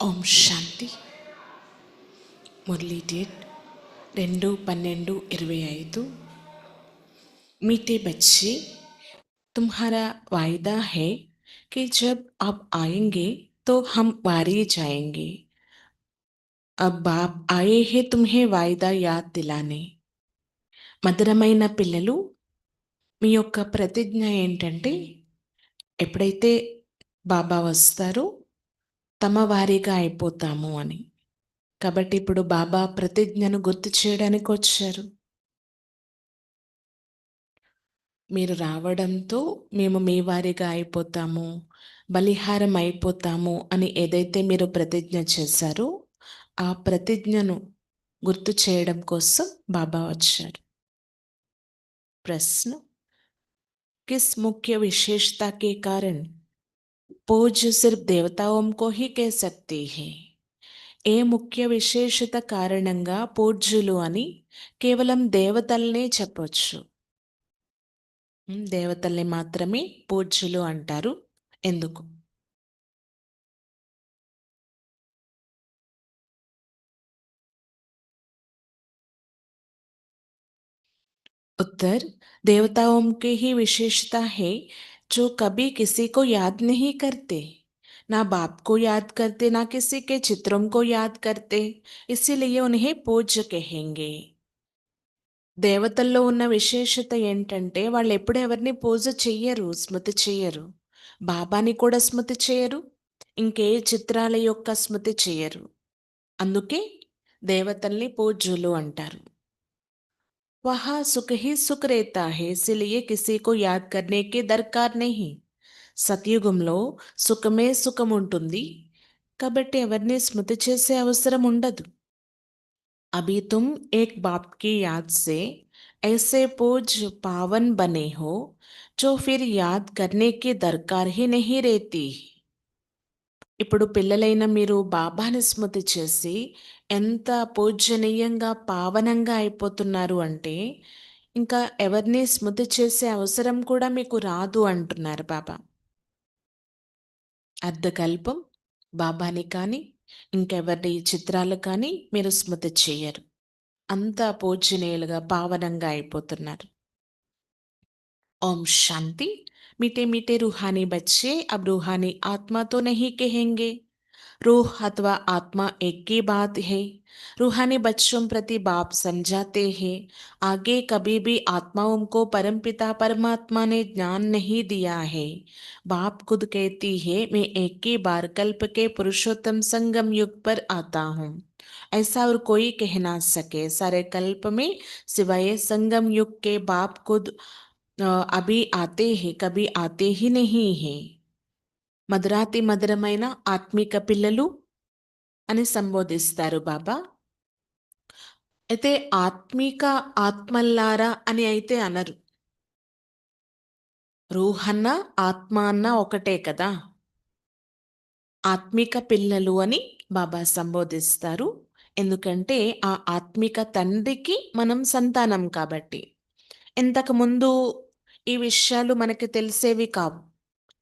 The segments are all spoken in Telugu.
ఓం శాంతి. मुरली डेट 2/12/25। मीठे बच्चे, तुम्हारा वायदा है कि जब आप आएंगे तो हम वारी जाएंगे। अब बाप आए हैं तुम्हें वायदा याद दिलाने। మధురమైన పిల్లలు, మీ యొక్క ప్రతిజ్ఞ ఏంటంటే ఎప్పుడైతే బాబా వస్తారో తమ వారీగా అయిపోతాము అని. కాబట్టి ఇప్పుడు బాబా ప్రతిజ్ఞను గుర్తు చేయడానికి వచ్చారు. మీరు రావడంతో మేము మీ వారిగా అయిపోతాము, బలిహారం అయిపోతాము అని ఏదైతే మీరు ప్రతిజ్ఞ చేశారో ఆ ప్రతిజ్ఞను గుర్తు చేయడం కోసం బాబా వచ్చారు. ప్రశ్న, किस मुख्य विशेषता के कारण पूज्य सिर्फ देवताओं को ही कह सकती है? ఏ ముఖ్య విశేషత కారణంగా పూజ్యులు అని కేవలం దేవతల్నే చెప్పొచ్చు? దేవతల్ని మాత్రమే పూజ్యులు అంటారు, ఎందుకు? उत्तर, देवताओं की ही विशेषता है जो कभी किसी को याद नहीं करते, ना बाप को याद करते, ना किसी के चित्रों को याद करते, इसीलिए उन्हें पूज्य कहेंगे. దేవతల్లో ఉన్న విశేషత ఏంటంటే వాళ్ళు ఎప్పుడు ఎవరిని పూజ చెయ్యరు, స్మృతి చెయ్యరు. బాబాని కూడా స్మృతి చేయరు, ఇంకే చిత్రాల యొక్క స్మృతి చెయ్యరు. అందుకే దేవతల్ని పూజ్యులు అంటారు. वहाँ सुख ही सुख रहता है, इसलिए किसी को याद करने की दरकार नहीं. సత్యుగంలో సుఖమే సుఖం ఉంటుంది, కాబట్టి ఎవరిని స్మృతి చేసే అవసరం ఉండదు. अभी तुम एक बाप की याद से ऐसे पूज पावन बने हो जो फिर याद करने की दरकार ही नहीं रहती. ఇప్పుడు పిల్లలైన మీరు బాబాని స్మృతి చేసి ఎంత పూజనీయంగా పావనంగా అయిపోతున్నారు అంటే ఇంకా ఎవరిని స్మృతి చేసే అవసరం కూడా మీకు రాదు అంటున్నారు బాబా. అర్ధకల్పం బాబాని కానీ ఇంకెవరి చిత్రాలు కానీ మీరు స్మృతి చేయరు, అంత పూజనీయులుగా పావనంగా అయిపోతున్నారు. ओम शांति. मीठे मीठे रूहानी बच्चे, अब रूहानी आत्मा तो नहीं कहेंगे, रूह अथवा आत्मा एक ही बात है. रूहानी बच्चों प्रति बाप समझाते हैं, आगे कभी भी आत्माओं को परमपिता परमात्मा ने ज्ञान नहीं दिया है. बाप खुद कहती है, मैं एक ही बार कल्प के पुरुषोत्तम संगम युग पर आता हूँ. ऐसा और कोई कह ना सके. सारे कल्प में सिवाय संगम युग के बाप खुद अभी आते हैं, कभी आते ही नहीं है. మధురాతి మధురమైన ఆత్మిక పిల్లలు అని సంబోధిస్తారు బాబా. అయితే ఆత్మిక ఆత్మల్లారా అని అయితే అనరు. రూహన్న ఆత్మ అన్న ఒకటే కదా. ఆత్మిక పిల్లలు అని బాబా సంబోధిస్తారు, ఎందుకంటే ఆ ఆత్మిక తండ్రికి మనం సంతానం కాబట్టి. ఇంతకుముందు ఈ విషయాలు మనకి తెలిసేవి కావు.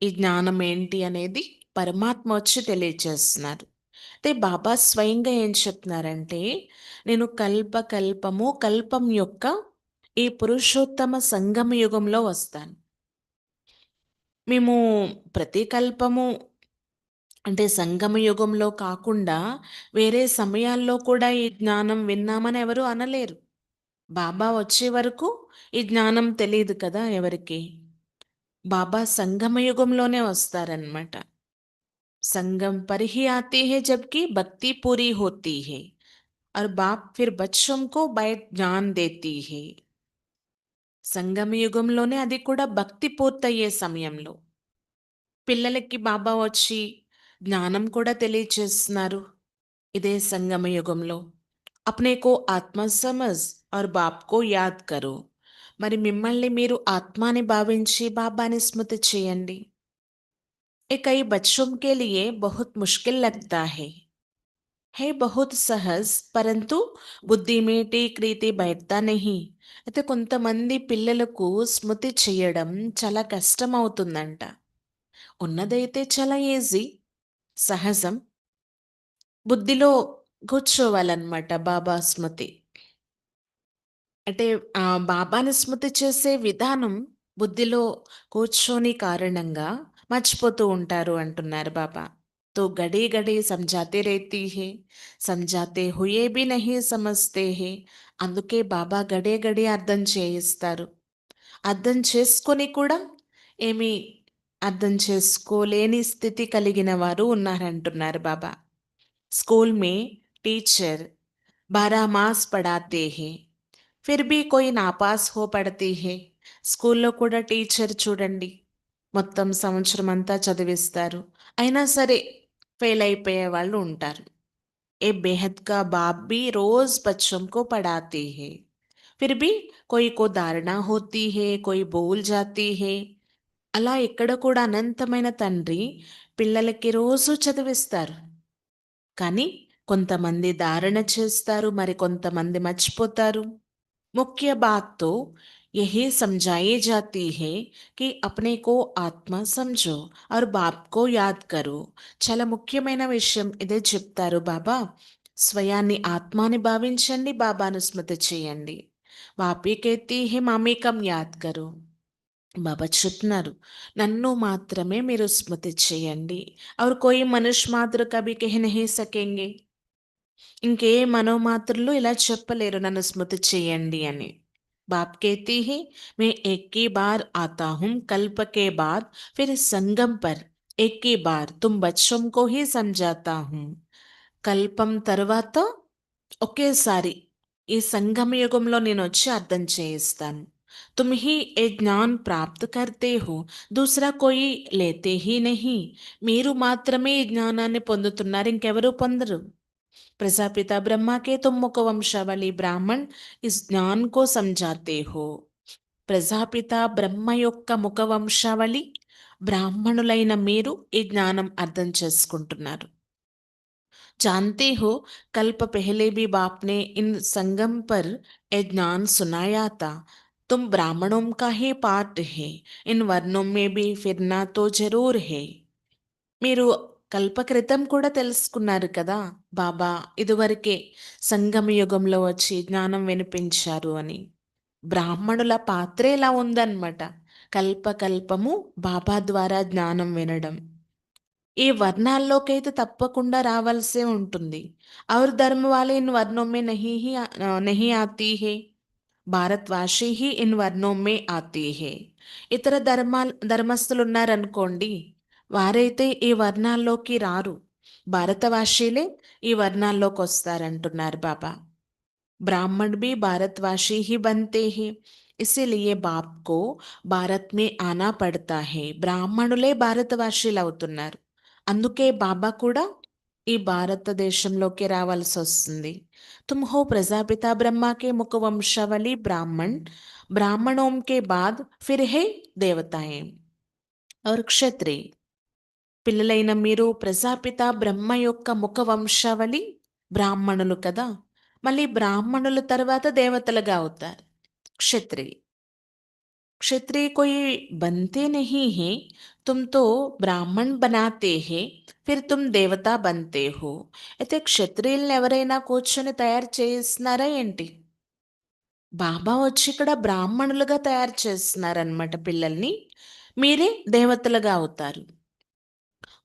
ఈ జ్ఞానం ఏంటి అనేది పరమాత్మ వచ్చి తెలియచేస్తున్నారు. అయితే బాబా స్వయంగా ఏం చెప్తున్నారంటే, నేను కల్పం యొక్క ఈ పురుషోత్తమ సంగమ యుగంలో వస్తాను. మేము ప్రతి కల్పము అంటే సంగమ యుగంలో కాకుండా వేరే సమయాల్లో కూడా ఈ జ్ఞానం విన్నామని ఎవరు అనలేరు. బాబా వచ్చే వరకు ఈ జ్ఞానం తెలియదు కదా ఎవరికి. బాబా సంగమ యుగంలోనే వస్తారనమాట. संगम पर ही आते हैं जबकि भक्ति पूरी होती है और बाप फिर बच्चों को बैठ ज्ञान देती है. సంగమ యుగంలోనే, అది కూడా భక్తి పూర్తయ్యే సమయంలో పిల్లలకి బాబా వచ్చి జ్ఞానం కూడా తెలియచేస్తున్నారు. ఇదే సంగమ యుగంలో అప్నే కో ఆత్మ సమజ్ और బాప్ కో యాద్ కరో. మరి మిమ్మల్ని మీరు ఆత్మాని భావించి బాబాని స్మృతి చేయండి. ये कई बच्चों के लिए बहुत मुश्किल लगता है बहुत सहज, परंतु బుద్ధి में టీక్ రీతి बैठता नहीं. అయితే కొంతమంది పిల్లలకు స్మృతి చేయడం చాలా కష్టం అవుతుందంట. ఉన్నదైతే చాలా ఈజీ, సహజం. బుద్ధిలో కూర్చోవాలన్నమాట బాబా స్మృతి. అంటే బాబాని స్మృతి చేసే విధానం బుద్ధిలో కూర్చొని కారణంగా మర్చిపోతూ ఉంటారు అంటున్నారు బాబా. तो घड़ी घड़ी समझाते रहती है, समझाते हुए भी नहीं समझते हैं. అందుకే బాబా గడే గడే అర్థం చేయిస్తారు. అర్థం చేసుకొని కూడా ఏమి అర్థం చేసుకోలేని స్థితి కలిగిన వారు ఉన్నారంటున్నారు బాబా. स्कूल में टीचर 12 मास पढ़ाते हैं, फिर भी कोई नापास हो पड़ती है. స్కూల్లో కూడా టీచర్ చూడండి మొత్తం సంవత్సరం అంతా చదివిస్తారు, అయినా సరే ఫెయిల్ అయిపోయే వాళ్ళు ఉంటారు. ఏ బేహద్ కా బాప్ भी रोज बच्चों को पढ़ाते हैं, फिर भी कोई को धारणा होती है, कोई भूल जाती है. అలా ఇక్కడ కూడా అనంతమైన తండ్రి పిల్లలకి రోజు చదివిస్తారు, కానీ కొంతమంది ధారణ చేస్తారు, మరి కొంతమంది మర్చిపోతారు. मुख्य बात तो यही समझाई जाती है कि अपने को ఆత్మ समझो और बाप को याद करो. చాలా ముఖ్యమైన విషయం ఇదే చెప్తారు బాబా. స్వయాన్ని ఆత్మాని భావించండి, బాబాను స్మృతి చేయండి. వాపి కేతి హే మామేకం యాద్ కరో. బాబా చెప్తున్నారు, నన్ను మాత్రమే మీరు స్మృతి చేయండి. और कोई मनुष्य मात्र कभी कह नहीं सकेंगे. ఇంకే మనోమాత్రులు ఇలా చెప్పలేరు నన్ను స్మృతి చేయండి అని. बाप कहती है, मैं एक ही बार आता हूँ कल्प के बाद, फिर संगम पर एक ही बार तुम बच्चों को ही समझाता हूँ. కల్పం తర్వాత ఒకేసారి ఈ సంగమ యుగంలో నేను వచ్చి అర్థం చేయిస్తాను. तुम ही ये ज्ञान प्राप्त करते हो, दूसरा कोई लेते ही नहीं. మీరు మాత్రమే ఈ జ్ఞానాన్ని పొందుతున్నారు, ఇంకెవరూ పొందరు. प्रजापिता ब्रह्मा के तुम मुख वंशावली ब्राह्मण इस ज्ञान को समझाते हो. ప్రజాపిత బ్రహ్మ యొక్క ముఖ వంశావళి బ్రాహ్మణులైన మీరు ఈ జ్ఞానం అర్థం చేసుకుంటున్నారు. जानते हो, कल्प पहले भी बाप ने इन संगम पर ये ज्ञान सुनाया था. तुम ब्राह्मणों का ही पार्ट है, इन वर्णों में भी फिरना तो जरूर है. మీరు కల్పకృతం కూడా తెలుసుకున్నారు కదా బాబా ఇదివరకే సంగమ యుగంలో వచ్చి జ్ఞానం వినిపించారు అని. బ్రాహ్మణుల పాత్రే ఇలా ఉందన్నమాట. కల్పకల్పము బాబా ద్వారా జ్ఞానం వినడం. ఈ వర్ణాల్లోకైతే తప్పకుండా రావాల్సే ఉంటుంది. और धर्म वाले इन वर्णों में नहीं आती है. భారత్వాసి హీ ఇన్ వర్ణో మే ఆతీ హే. ఇతర ధర్మస్థులు ఉన్నారనుకోండి, వారైతే ఈ వర్ణాల్లోకి రారు. భారతవాసీలే ఈ వర్ణాల్లోకి వస్తారంటున్నారు బాబా. ब्राह्मण भी भारतवासी ही बनते हैं, इसीलिए बाप को భారత్ మే ఆనా పడతా హే. బ్రాహ్మణులే భారతవాసీలు అవుతున్నారు, అందుకే బాబా కూడా ఈ భారతదేశంలోకి రావాల్సి వస్తుంది. तुम हो प्रजापिता ब्रह्मा के मुख वंशावली ब्राह्मण, ब्राह्मणों के बाद फिर है देवताएं और क्षत्रिय. పిల్లలైన మీరు ప్రజాపిత బ్రహ్మ యొక్క ముఖ వంశావళి బ్రాహ్మణులు కదా, మళ్ళీ బ్రాహ్మణుల తర్వాత దేవతలుగా అవుతారు క్షత్రియ. क्षत्रिय कोई बनते नहीं हैं, तुम तो బ్రాహ్మణ్ బనాతే హే, ఫిర్ తుమ్ దేవతా బంతే హో. అయితే క్షత్రియుల్ని ఎవరైనా కూర్చొని తయారు చేస్తున్నారా ఏంటి? బాబా వచ్చి ఇక్కడ బ్రాహ్మణులుగా తయారు చేస్తున్నారనమాట పిల్లల్ని. మీరే దేవతలుగా అవుతారు.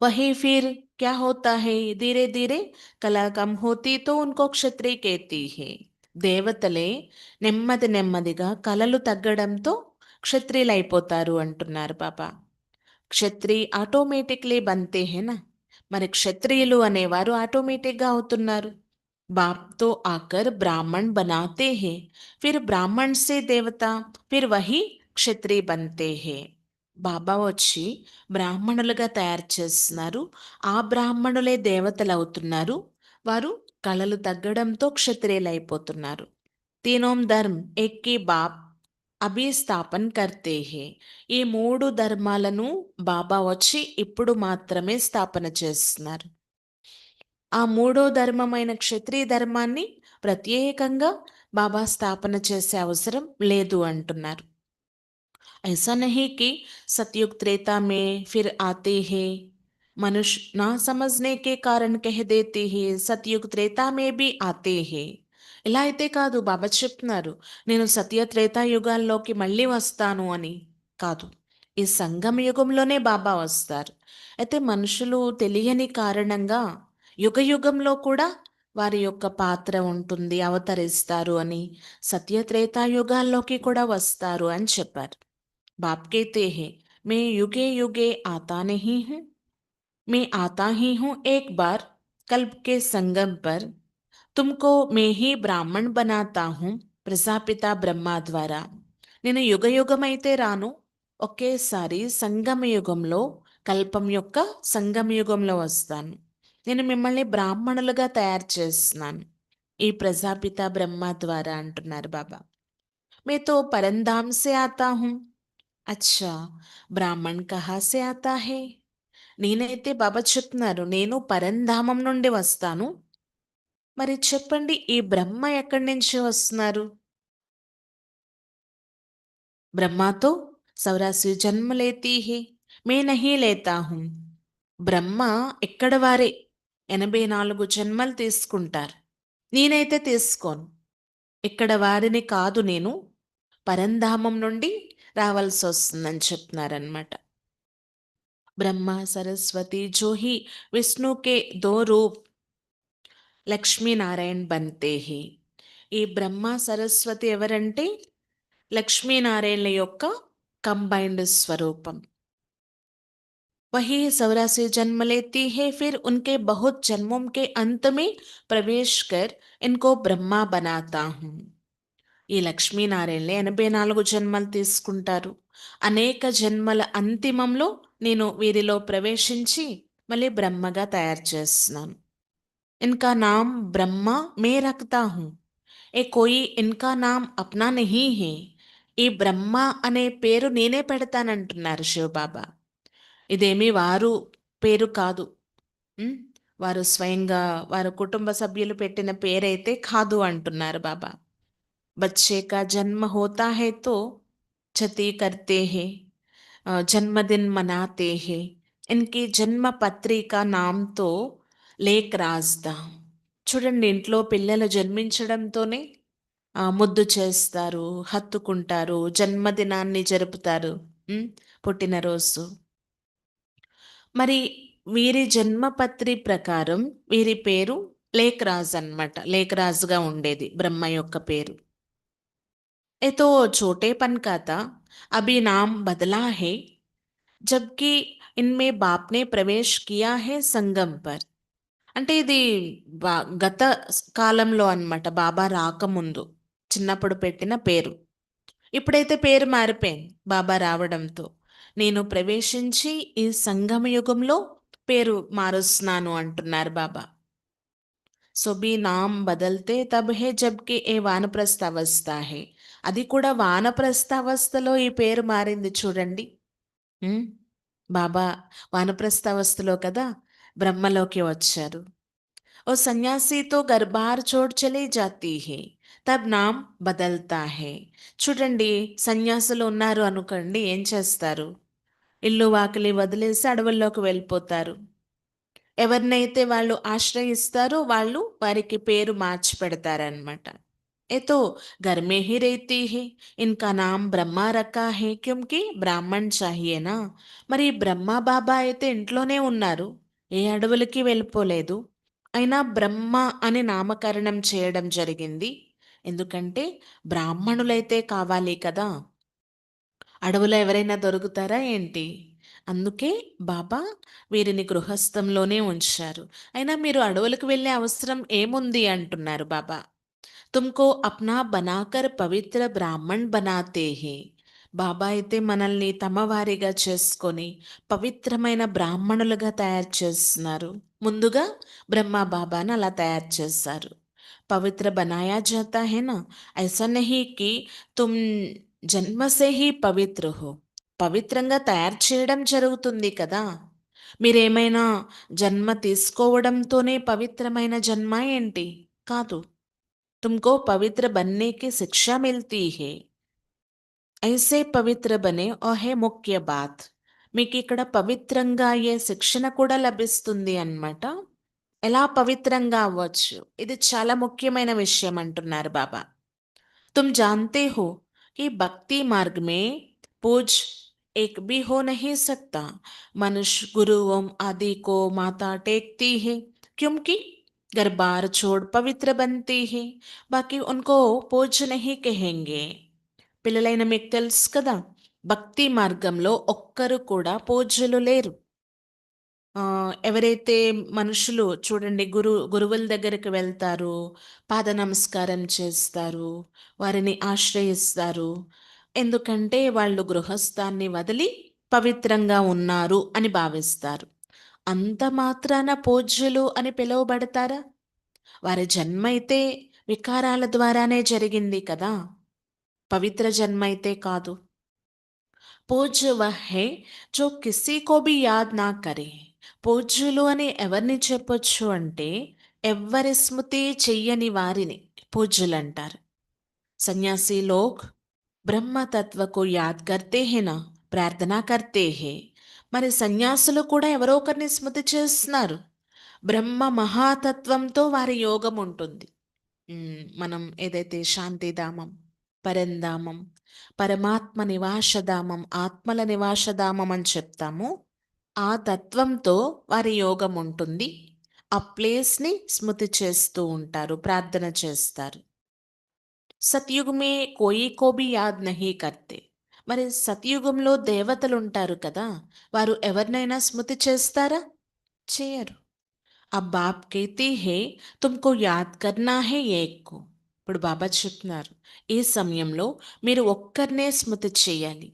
वहीं फिर क्या होता है, धीरे धीरे कला कम होती तो उनको క్షత్రియ कहती है. దేవతలే నెమ్మది నెమ్మదిగా కలలు తగ్గడంతో క్షత్రియులు అయిపోతారు అంటున్నారు బాబా. క్షత్రియ ఆటోమేటిక్లీ బంతే హేనా, మరి క్షత్రియులు అనేవారు ఆటోమేటిక్గా అవుతున్నారు. బాప్తో ఆకర్ బ్రాహ్మణ్ బనాతే హే, ఫిర్ బ్రాహ్మణ్ సే దేవత, ఫిర్ వహీ క్షత్రియ బంతే హే. బాబా వచ్చి బ్రాహ్మణులుగా తయారు చేస్తున్నారు, ఆ బ్రాహ్మణులే దేవతలు అవుతున్నారు, వారు కళలు తగ్గడంతో క్షత్రియులు అయిపోతున్నారు. తీనోం ధర్మ్ ఎక్కి బాప్ అభి స్థాపన్ కర్తే హే. ఈ మూడు ధర్మాలను బాబా వచ్చి ఇప్పుడు మాత్రమే స్థాపన చేస్తున్నారు. ఆ మూడో ధర్మమైన క్షత్రియ ధర్మాన్ని ప్రత్యేకంగా బాబా స్థాపన చేసే అవసరం లేదు అంటున్నారు. ऐसा नहीं कि सतयुग त्रेता में फिर आते हैं, मनुष्य ना समझने के कारण कह देते हैं సత్యుగ్ త్రేతా మే బి ఆతే హే. ఇలా అయితే కాదు, బాబా చెప్తున్నారు నేను సత్య త్రేతాయుగాల్లోకి మళ్ళీ వస్తాను అని. కాదు, ఈ సంగమ యుగంలోనే బాబా వస్తారు. అయితే మనుషులు తెలియని కారణంగా యుగ యుగంలో కూడా వారి యొక్క పాత్ర ఉంటుంది, అవతరిస్తారు అని, సత్య త్రేతాయుగాల్లోకి కూడా వస్తారు అని చెప్పారు. బాప్ कहते हैं मैं युगे युगे आता नहीं हूँ, मैं आता ही हूँ एक बार कल्प के संगम पर, तुमको मैं ही బ్రాహ్మణ్ బనాతా హూం ప్రజాపిత బ్రహ్మ ద్వారా. నేను యుగ యుగమైతే రాను, ఒకేసారి సంగమ యుగంలో, కల్పం యొక్క సంగమ యుగంలో వస్తాను. నేను మిమ్మల్ని బ్రాహ్మణులుగా తయారు చేస్తున్నాను ఈ ప్రజాపిత బ్రహ్మ ద్వారా అంటున్నారు బాబా. मैं तो परंधाम से आता हूँ. अच्छा, బ్రాహ్మణ్ కహా సే ఆతా హే. నేనైతే బాబా చెప్తున్నారు నేను పరంధామం నుండి వస్తాను. మరి చెప్పండి, ఈ బ్రహ్మ ఎక్కడి నుంచి వస్తున్నారు? బ్రహ్మ తో 84 జన్మ లేతీ హే, మే నహీ లేతా హూం. బ్రహ్మ ఎక్కడ వారే 84 జన్మలు తీసుకుంటారు, నేనైతే తీసుకోను. ఇక్కడ వారిని కాదు, నేను పరంధామం నుండి రావాల్సి వస్తుందని చెప్తున్నారనమాట. ब्रह्मा सरस्वती जो ही विष्णु के दो रूप లక్ష్మీ నారాయణ్ బంతే హే. ఈ బ్రహ్మ సరస్వతి ఎవరంటే లక్ష్మీనారాయణల యొక్క కంబైన్డ్ స్వరూపం. वही 84 जन्म लेती है, फिर उनके बहुत जन्मों के अंत में प्रवेश कर इनको ब्रह्मा बनाता हूँ. ఈ లక్ష్మీనారాయణలే 84 జన్మలు తీసుకుంటారు. అనేక జన్మల అంతిమంలో నేను వీరిలో ప్రవేశించి మళ్ళీ బ్రహ్మగా తయారు చేస్తున్నాను. इनका नाम ब्रह्मा मैं रखता हूँ, ఏ కోయి ఇన్కా నామ్ అప్నా నహీ హే. ఈ బ్రహ్మ అనే పేరు నేనే పెడతానంటున్నారు శివబాబా. ఇదేమి వారు పేరు కాదు. ఉమ్, వారు స్వయంగా వారి కుటుంబ సభ్యులు పెట్టిన పేరైతే కాదు అంటున్నారు బాబా. बच्चे का जन्म होता है तो छठी करते हैं, जन्मदिन मनाते हैं. इनकी जन्म పత్రిక నామ్ తో లేక్ రాజ్దా. చూడండి, ఇంట్లో పిల్లలు జన్మించడంతోనే ముద్దు చేస్తారు, హత్తుకుంటారు, జన్మదినాన్ని జరుపుతారు, పుట్టినరోజు. మరి వీరి జన్మపత్రి ప్రకారం వీరి పేరు లేఖరాజు అన్నమాట. లేఖరాజుగా ఉండేది బ్రహ్మ యొక్క పేరు. ये तो छोटेपन का था, अभी नाम बदला है, जबकि इनमें बाप ने प्रवेश किया है संगम पर. అంటే ఇది గత కాలంలో అన్నమాట, బాబా రాకముందు చిన్నప్పుడు పెట్టిన పేరు. ఇప్పుడైతే పేరు మారిపోయింది బాబా రావడంతో. నేను ప్రవేశించి ఈ సంగమ యుగంలో పేరు మారుస్తున్నాను అంటున్నారు బాబా. సో బీ నామ్ బదల్తే తబ్ హే జబ్కి ఏ వానప్రస్థ అవస్థ హే. అది కూడా వానప్రస్థ అవస్థలో ఈ పేరు మారింది చూడండి. ఉమ్, బాబా వానప్రస్థ అవస్థలో కదా బ్రహ్మలోకి వచ్చారు. ఓ సన్యాసితో గర్భార్ చోట్ చలే జాతీ హే, తబ్ నామ్ బదల్తా హే. చూడండి, సన్యాసులు ఉన్నారు అనుకోండి, ఏం చేస్తారు? ఇల్లు వాకిలి వదిలేసి అడవుల్లోకి వెళ్ళిపోతారు. ఎవరినైతే వాళ్ళు ఆశ్రయిస్తారో వాళ్ళు వారికి పేరు మార్చి పెడతారనమాట. ఏ తో घर में ही रहती है, इनका नाम బ్రహ్మ రఖా హే క్యూంకి బ్రాహ్మణ్ చాహియేనా. మరి బ్రహ్మ బాబా అయితే ఇంట్లోనే ఉన్నారు, ఏ అడవులకి వెళ్ళిపోలేదు. అయినా బ్రహ్మ అని నామకరణం చేయడం జరిగింది. ఎందుకంటే బ్రాహ్మణులైతే కావాలి కదా, అడవులో ఎవరైనా దొరుకుతారా ఏంటి? అందుకే బాబా వీరిని గృహస్థంలోనే ఉంచారు. అయినా మీరు అడవులకు వెళ్ళే అవసరం ఏముంది అంటున్నారు బాబా. తుమ్కో అప్నా బనాకర్ పవిత్ర బ్రాహ్మణ్ బనాతే హే. బాబా అయితే మనల్ని తమ వారిగా చేసుకొని పవిత్రమైన బ్రాహ్మణులుగా తయారు చేస్తున్నారు. ముందుగా బ్రహ్మ బాబాను అలా తయారు చేశారు. పవిత్ర బనాయా జాతా హే నా, ఐసా నహీ కి తుమ్ జన్మ సే హీ పవిత్ర హో. పవిత్రంగా తయారు చేయడం జరుగుతుంది కదా. మీరేమైనా జన్మ తీసుకోవడంతోనే పవిత్రమైన జన్మ ఏంటి? కాదు. तुमको पवित्र बनने की शिक्षा मिलती है, ऐसे पवित्र बने और है मुख्य बात. మీకిక్కడ పవిత్రంగా అయ్యే శిక్షణ కూడా లభిస్తుంది అన్నమాట. ఎలా పవిత్రంగా అవ్వచ్చు? ఇది చాలా ముఖ్యమైన విషయం అంటున్నారు బాబా. तुम जानते हो कि भक्ति मार्ग में पूज एक भी हो नहीं सकता। मनुष्य गुरुओं आदि को माथा टेकती है क्योंकि घर बार छोड़ पवित्र बनती है। बाकी उनको పూజ్ नहीं कहेंगे। పిల్లలైన మీకు తెలుసు కదా, భక్తి మార్గంలో ఒక్కరు కూడా పూజ్యులు లేరు. ఎవరైతే మనుషులు చూడండి గురువుల దగ్గరికి వెళ్తారు, పాద నమస్కారం చేస్తారు, వారిని ఆశ్రయిస్తారు. ఎందుకంటే వాళ్ళు గృహస్థాన్ని వదిలి పవిత్రంగా ఉన్నారు అని భావిస్తారు. అంత మాత్రాన పూజ్యులు అని పిలువబడతారా? వారి జన్మ అయితే వికారాల ద్వారానే జరిగింది కదా, పవిత్ర జన్మ అయితే కాదు. పూజ్య వహ్ హై జో కిసీ కో భీ యాద్ నా కరే. పూజ్యులు అని ఎవరిని చెప్పొచ్చు అంటే, ఎవ్వరి స్మృతి చెయ్యని వారిని పూజ్యులంటారు. సన్యాసి లోగ్ బ్రహ్మ తత్వ కో యాద్ కర్తే హై నా, ప్రార్థన కర్తే హై. మరి సన్యాసులు కూడా ఎవరో ఒకరిని స్మృతి చేస్తున్నారు. బ్రహ్మ మహాతత్వంతో వారి యోగం ఉంటుంది. మనం ఏదైతే శాంతిధామం, పరంధామం, పరమాత్మ నివాసధామం, ఆత్మల నివాసధామం అని చెప్తామో, ఆ తత్వంతో వారి యోగం ఉంటుంది. ఆ ప్లేస్ని స్మృతి చేస్తూ ఉంటారు, ప్రార్థన చేస్తారు. సత్యుగ్ మే కోయి కో భీ యాద్ నహీ కర్తే. మరి సత్యుగంలో దేవతలు ఉంటారు కదా, వారు ఎవరినైనా స్మృతి చేస్తారా? చేయరు. अब बाप कहते हैं तुमको యాద్ కర్నా హే ఏక్. ఇప్పుడు బాబా చెప్తున్నారు, ఈ సమయంలో మీరు ఒక్కరినే స్మృతి చేయాలి.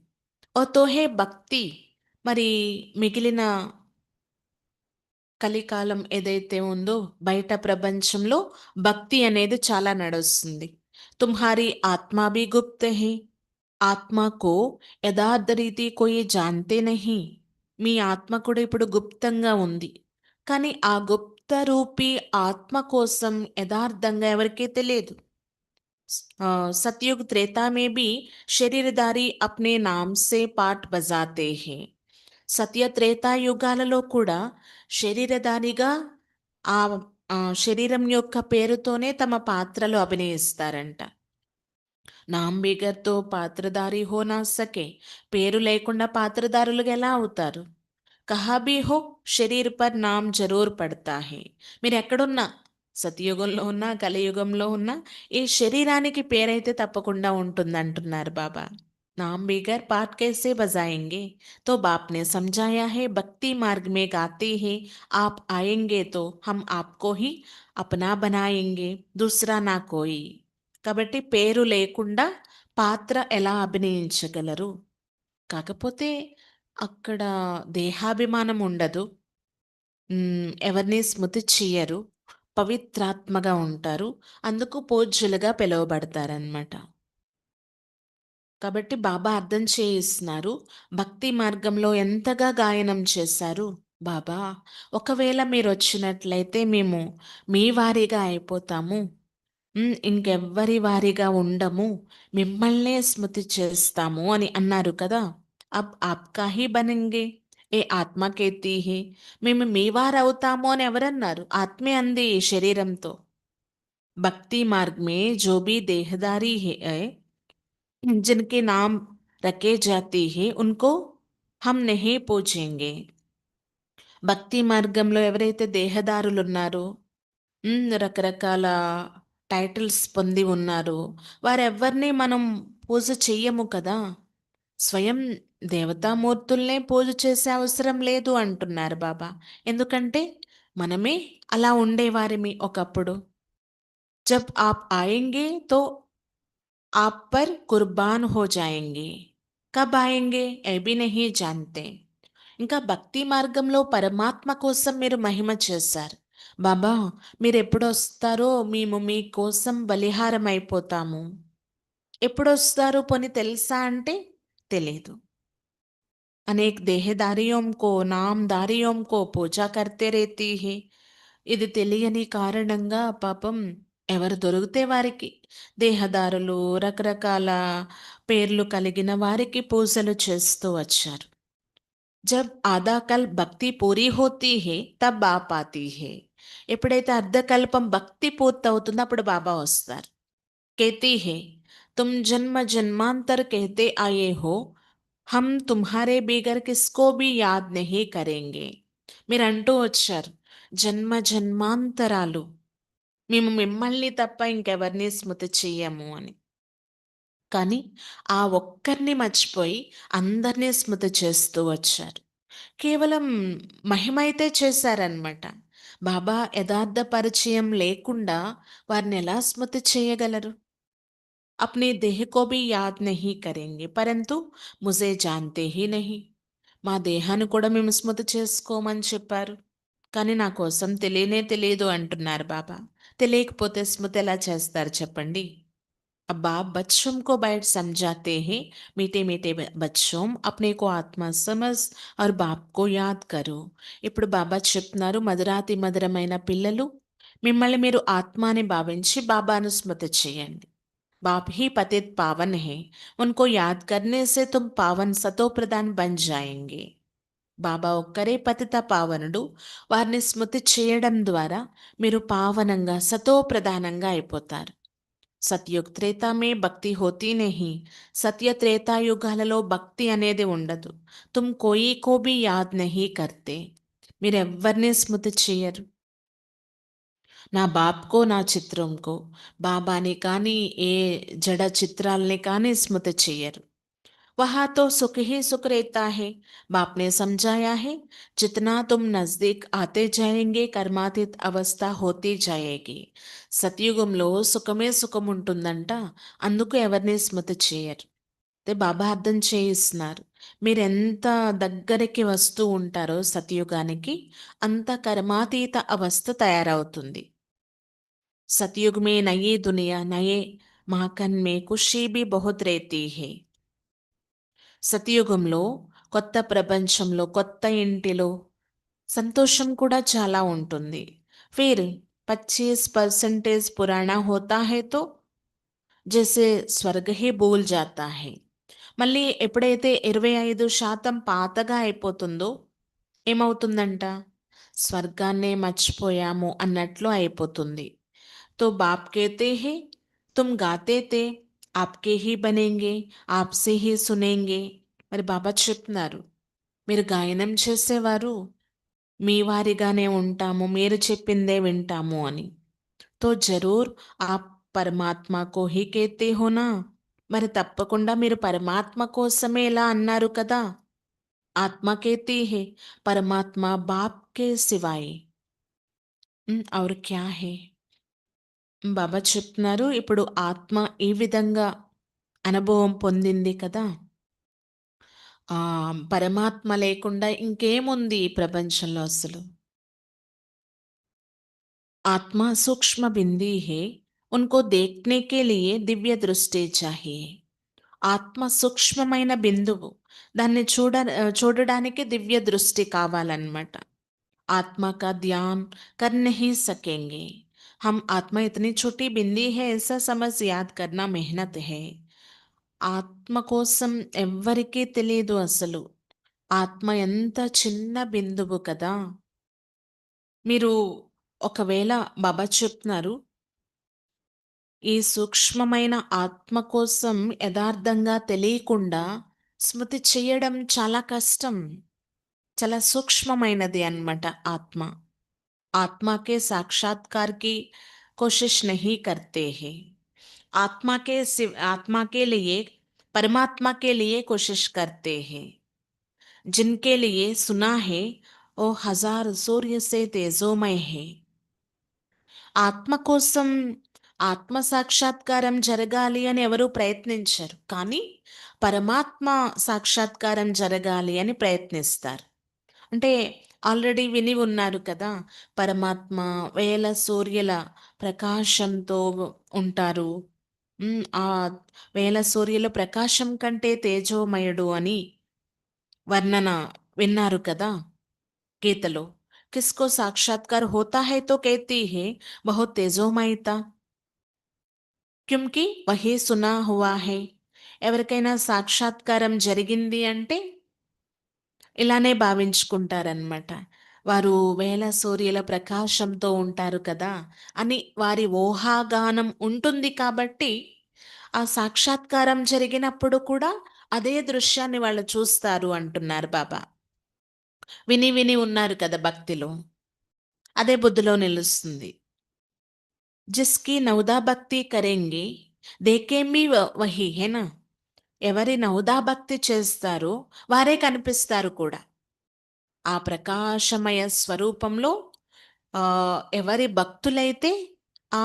ఓ తో హే భక్తి. మరి మిగిలిన కలికాలం ఏదైతే ఉందో, బయట ప్రపంచంలో భక్తి అనేది చాలా నడుస్తుంది. తుమ్హారీ ఆత్మా భీ గుప్త హై. ఆత్మకు యథార్థ రీతి కోయి జాన్తే నహీ. మీ ఆత్మ కూడా ఇప్పుడు గుప్తంగా ఉంది. కానీ ఆ గుప్త రూపీ ఆత్మ కోసం యథార్థంగా ఎవరికీ తెలియదు. सतयुग त्रेता में भी శరీరధారి అప్నే నామ్ సే పాట్ బజాతే హే. సత్య త్రేతాయుగాలలో కూడా శరీరధారిగా ఆ శరీరం యొక్క పేరుతోనే తమ పాత్రలు అభినయిస్తారంట. నామ్ బిగర్తో పాత్రధారి హో నా సకే. పేరు లేకుండా పాత్రధారులుగా ఎలా అవుతారు? కహా భీ హో శరీర్ పర్ నామ్ జరూర్ పడతా హే. మీరు ఎక్కడున్నా, సతయుగంలో ఉన్నా కలియుగంలో ఉన్నా, ఈ శరీరానికి పేరైతే తప్పకుండా ఉంటుంది అంటున్నారు బాబా. नाम बेगर पाठ कैसे बजाएंगे? तो बाप ने समझाया है भक्ति मार्ग में गाते हैं आप आएंगे तो हम आपको ही अपना बनाएंगे, दूसरा ना कोई. కాబట్టి పేరు లేకుండా పాత్ర ఎలా అభినయించగలరు? కాకపోతే అక్కడ దేహాభిమానం ఉండదు. ఎవరిని స్మృతి చెయ్యరు. పవిత్రాత్మగా ఉంటారు. అందుకు పూజ్యులుగా పిలువబడతారనమాట. కాబట్టి బాబా అర్థం చేయిస్తున్నారు. భక్తి మార్గంలో ఎంతగా గాయనం చేశారు బాబా. ఒకవేళ మీరొచ్చినట్లయితే మేము మీ వారిగా అయిపోతాము. ఇంకెవ్వరి వారిగా ఉండము. మిమ్మల్నే స్మృతి చేస్తాము అని అన్నారు కదా. అబ్ ఆప్కా హీ బనెంగే. ఏ ఆత్మ కేతీ హీ. మేము మీ వారవుతాము అని ఎవరన్నారు? ఆత్మే అంది ఈ శరీరంతో. భక్తి మార్గ్ మే జో భీ దేహదారీ హై, जिनके नाम रखे जाते हैं उनको हम नहीं పూజेंगे. భక్తి మార్గంలో ఎవరైతే దేహదారులు ఉన్నారో, రకరకాల టైటిల్స్ పొంది ఉన్నారో, వారెవ్వరిని మనం పూజ చెయ్యము కదా. స్వయం దేవతామూర్తుల్నే పూజ చేసే అవసరం లేదు అంటున్నారు బాబా. ఎందుకంటే మనమే అలా ఉండేవారిమి ఒకప్పుడు. జబ్ ఆప్ ఆయేంగే తో आप पर कुर्बान हो जाएंगे. కబ్ ఆయేంగే ఏ భీ నహీ జాన్తే. ఇంకా భక్తి మార్గంలో పరమాత్మ కోసం మీరు మహిమ చేశారు బాబా. మీరు ఎప్పుడొస్తారో మేము మీకోసం బలిహారం అయిపోతాము. ఎప్పుడొస్తారో పోనీ తెలుసా అంటే తెలీదు. అనేక దేహదారియోం కో నామదారియోం కో పూజా కర్తే రేతీ హే. ఇది తెలియని కారణంగా పాపం ఎవరు దొరికితే వారికి దేహదారులు, రకరకాల పేర్లు కలిగిన వారికి పూజలు చేస్తూ వచ్చారు. జబ్ ఆధా కల్ప్ భక్తి పూరీ హోతీ హై తబ్ బాప్ ఆతీ హై. ఎప్పుడైతే అర్ధకల్పం భక్తి పూర్తవుతుందో అప్పుడు బాబా వస్తారు. कहती है तुम जन्म जन्मांतर कहते आए हो, हम तुम्हारे बिगर किसको भी याद नहीं करेंगे. మీరు అంటూ వచ్చారు జన్మ జన్మాంతరాలు మేము మిమ్మల్ని తప్ప ఇంకెవరిని స్మృతి చెయ్యము అని. కానీ ఆ ఒక్కరిని మర్చిపోయి అందరినీ స్మృతి చేస్తూ వచ్చారు. కేవలం మహిమ అయితే చేశారనమాట. బాబా యథార్థ పరిచయం లేకుండా వారిని ఎలా స్మృతి చేయగలరు? अपने देह को भी యాద్ नहीं करेंगे परंतु मुझे जानते ही नहीं. మా దేహాన్ని కూడా మేము స్మృతి చేసుకోమని చెప్పారు. కానీ నా కోసం తెలియనే తెలియదు అంటున్నారు బాబా. తెలియకపోతే స్మృతి ఎలా చేస్తారు చెప్పండి? अब आप बच्चों को बैठ समझाते हैं, मीठे मीठे बच्चों अपने को आत्मा समझ और बाप को याद करो. ఇప్పుడు బాబా చెప్తున్నారు మధురాతి మధురమైన పిల్లలు మిమ్మల్ని మీరు ఆత్మ అని భావించి బాబాను స్మృతి చేయండి. बाप ही पतित पावन है, उनको याद करने से तुम पावन सतो प्रधान बन जाएंगे. బాబా ఒక్కరే పతిత పావనుడు. వారిని స్మృతి చేయడం ద్వారా మీరు పావనంగా సతో ప్రధానంగా అయిపోతారు. సత్యుగ్ త్రేతామే భక్తి హోతీ నహీ. సత్య త్రేతాయుగాలలో భక్తి అనేది ఉండదు. తుమ్ కోయి కో భీ యాద్ నహీ కర్తే. మీరెవ్వరినీ స్మృతి చేయరు. నా బాప్‌కో, నా చిత్రంకో బాబాని కానీ, ఏ జడ చిత్రాల్ని కానీ స్మృతి చెయ్యరు. वहाँ तो सुख ही सुख रहता है. बाप ने समझाया है जितना तुम नजदीक आते जाएंगे कर्मातीत అవస్థ होती जाएगी. సత్యుగంలో సుఖమే సుఖం ఉంటుందంట. అందుకు ఎవరిని స్మృతి చేయరు. అయితే బాబా అర్థం చేయిస్తున్నారు. మీరెంత దగ్గరికి వస్తూ ఉంటారో సత్యుగానికి అంత కర్మాతీత అవస్థ తయారవుతుంది. सतयुग में नई दुनिया नए माकन में खुशी भी बहुत रहती है. సతయుగంలో కొత్త ప్రపంచంలో కొత్త ఇంటిలో సంతోషం కూడా చాలా ఉంటుంది. फिर 25% पुराना होता है तो जैसे స్వర్గ హీ భూల్ జాతా హై. మళ్ళీ ఎప్పుడైతే 25% పాతగా అయిపోతుందో ఏమవుతుందంట? స్వర్గాన్నే మర్చిపోయాము అన్నట్లు అయిపోతుంది. तो बाप कहते हैं तुम गाते थे आपके ही बनेंगे आपसे ही सुनेंगे. మరి బాబా చెప్తున్నారు మీరు గాయనం చేసేవారు మీ వారిగానే ఉంటాము మీరు చెప్పిందే వింటాము అని. తో జరూర్ ఆప్ పరమాత్మ కో హీ కేతే హోనా. మరి తప్పకుండా మీరు పరమాత్మ కోసమే ఇలా అన్నారు కదా. ఆత్మ కేతీ హే పరమాత్మ బాప్ కే సివాయ్ ఔర్ క్యా హే. బాబా చెప్తున్నారు ఇప్పుడు ఆత్మ ఈ విధంగా అనుభవం పొందింది కదా. పరమాత్మ లేకుండా ఇంకేముంది ఈ ప్రపంచంలో అసలు. ఆత్మ సూక్ష్మ బింది హే ఉన్కో దేఖ్నే కే లియే దివ్య దృష్టి చాహియే. ఆత్మ సూక్ష్మమైన బిందువు దాన్ని చూడడానికి దివ్య దృష్టి కావాలన్నమాట. आत्मा का ध्यान कर नहीं सकेंगे. हम आत्मा इतनी छोटी बिंदी है ऐसा समझ याद करना मेहनत है. ఆత్మ కోసం ఎవ్వరికీ తెలియదు అసలు. ఆత్మ ఎంత చిన్న బిందువు కదా. మీరు ఒకవేళ బాబా చెప్తున్నారు ఈ సూక్ష్మమైన ఆత్మ కోసం యథార్థంగా తెలియకుండా స్మృతి చేయడం చాలా కష్టం. చాలా సూక్ష్మమైనది అన్నమాట ఆత్మ. आत्मा के साक्षात्कार की कोशिश नहीं करते हैं. आत्मा के लिए परमात्मा के लिए कोशिश करते हैं. जिनके लिए सुना है वो हजार सूर्य से तेजोमय है. ఆత్మ కోసం ఆత్మ సాక్షాత్కారం జరగాలి అని ఎవరూ ప్రయత్నించరు. కానీ పరమాత్మ సాక్షాత్కారం జరగాలి అని ప్రయత్నిస్తారు. అంటే ఆల్రెడీ విని ఉన్నారు కదా పరమాత్మ వేల సూర్యుల ప్రకాశంతో ఉంటారు. ఆ వేల సూర్యుల ప్రకాశం కంటే తేజోమయుడు అని వర్ణన విన్నారు కదా గీతలో. కిస్కో సాక్షాత్కార్ హోతా హై తో कहती है बहुत तेजोमय था क्योंकि वही सुना हुआ है. ఎవరికైనా సాక్షాత్కారం జరిగింది అంటే ఇలానే భావించుకుంటారనమాట. వారు వేల సూర్యుల ప్రకాశంతో ఉంటారు కదా! అని వారి ఊహాగానం ఉంటుంది కాబట్టి, ఆ సాక్షాత్కారం జరిగినప్పుడు కూడా అదే దృశ్యాన్ని వాళ్ళు చూస్తారు అంటున్నారు బాబా. విని విని ఉన్నారు కదా భక్తిలో. అదే బుద్ధిలో నిలుస్తుంది. జిస్‌కి నౌదా భక్తి కరేంగే దేఖేంబి వహీ హేనా? ఎవరి నౌదా భక్తి చేస్తారో వారే కనిపిస్తారు కూడా. ఆ ప్రకాశమయ స్వరూపంలో ఎవరి భక్తులైతే ఆ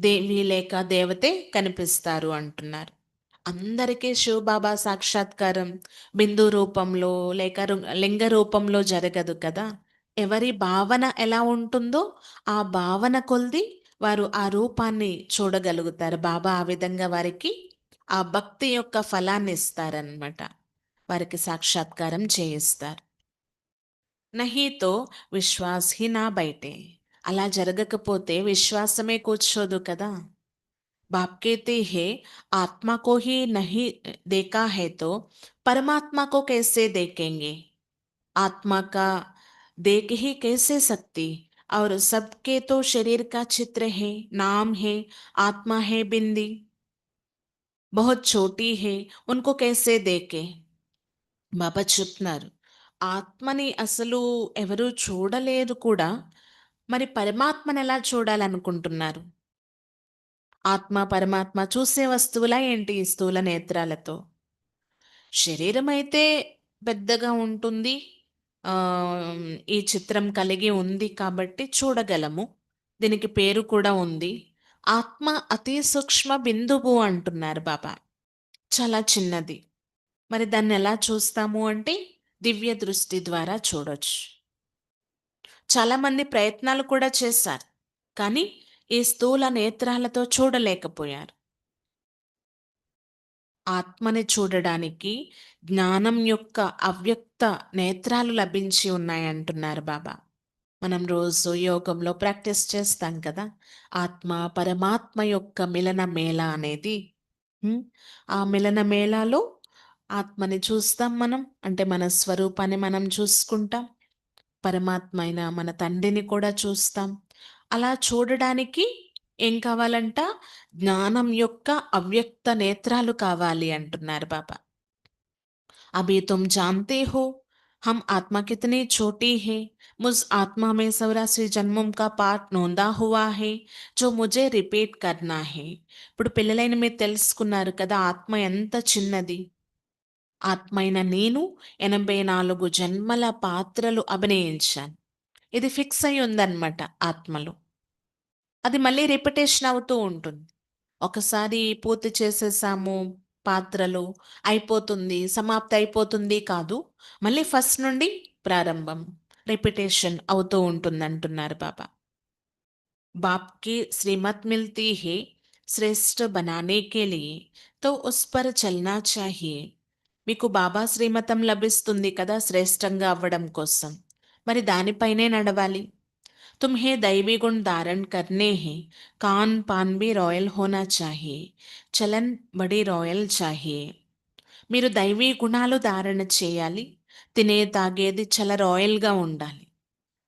దేవి లేక దేవతే కనిపిస్తారు అంటున్నారు. అందరికీ శివబాబా సాక్షాత్కారం బిందు రూపంలో లేక లింగ రూపంలో జరగదు కదా! ఎవరి భావన ఎలా ఉంటుందో ఆ భావన కొలది వారు ఆ రూపాన్ని చూడగలుగుతారు. బాబా ఆ విధంగా వారికి ఆ భక్తి యొక్క ఫలాన్ని ఇస్తారనమాట. వారికి సాక్షాత్కారం చేయిస్తారు. నహీ తో విశ్వాస్ హీ నా బైటే. అలా జరగకపోతే విశ్వాసమే కూర్చోదు కదా! बाप कहते हैं आत्मा को ही नहीं देखा है तो परमात्मा को कैसे देखेंगे? आत्मा का देख ही कैसे सकती? और सबके तो शरीर का चित्र है, नाम है, आत्मा है बिंदी, बहुत छोटी है, उनको कैसे देखे? బాబా చెప్తున్నారు. ఆత్మని అసలు ఎవరు చూడలేరు కూడా. మరి పరమాత్మని ఎలా చూడాలనుకుంటున్నారు? ఆత్మ, పరమాత్మ చూసే వస్తువులా ఏంటి ఈ స్థూల నేత్రాలతో? శరీరం అయితే పెద్దగా ఉంటుంది. ఈ చిత్రం కలిగి ఉంది కాబట్టి చూడగలము. దీనికి పేరు కూడా ఉంది. ఆత్మ అతి సూక్ష్మ బిందువు అంటున్నారు బాబా. చాలా చిన్నది. మరి దాన్నెలా చూస్తాము అంటే దివ్య దృష్టి ద్వారా చూడొచ్చు. చాలామంది ప్రయత్నాలు కూడా చేశారు. కానీ ఈ స్థూల నేత్రాలతో చూడలేకపోయారు. ఆత్మని చూడడానికి జ్ఞానం యొక్క అవ్యక్త నేత్రాలు లభించి ఉన్నాయంటున్నారు బాబా. మనం రోజు యోగంలో ప్రాక్టీస్ చేస్తాం కదా! ఆత్మ, పరమాత్మ యొక్క మిలన మేళ అనేది. హ్మ్. ఆ మిలన మేళాలో ఆత్మని చూస్తాం మనం. అంటే మన స్వరూపాన్ని మనం చూసుకుంటాం. పరమాత్మ అయిన మన తండ్రిని కూడా చూస్తాం. అలా చూడడానికి ఏం కావాలంట? జ్ఞానం యొక్క అవ్యక్త నేత్రాలు కావాలి అంటున్నారు బాబా. अभी तुम जानते हो हम आत्मा कितनी छोटी है। मुझ आत्मा में 84 जन्मों का पाठ नोंदा हुआ है जो मुझे రిపీట్ करना है. ఇప్పుడు పిల్లలైన మీరు తెలుసుకున్నారు కదా ఆత్మ ఎంత చిన్నది. ఆత్మ అయిన నేను 84 జన్మల పాత్రలు అభినయించాను. ఇది ఫిక్స్ అయి ఉందన్నమాట ఆత్మలో. అది మళ్ళీ రిపిటేషన్ అవుతూ ఉంటుంది. ఒకసారి పూర్తి చేసేసాము పాత్రలు, అయిపోతుంది, సమాప్తి అయిపోతుంది కాదు. మళ్ళీ ఫస్ట్ నుండి ప్రారంభం. రిపిటేషన్ అవుతూ ఉంటుందంటున్నారు బాబా. बाप की श्रीमत मिलती है श्रेष्ठ बनाने के लिए तो उस पर चलना चाहिए. మీకు బాబా శ్రీమతం లభిస్తుంది కదా శ్రేష్టంగా అవ్వడం కోసం. మరి దానిపైనే నడవాలి. तुम्हें दैवी गुण धारण करने हैं कान पान भी रॉयल होना चाहिए చలన్ బడి రాయల్ చాహియే. మీరు దైవీ గుణాలు ధారణ చేయాలి. తినే తాగేది చాలా రాయల్గా ఉండాలి.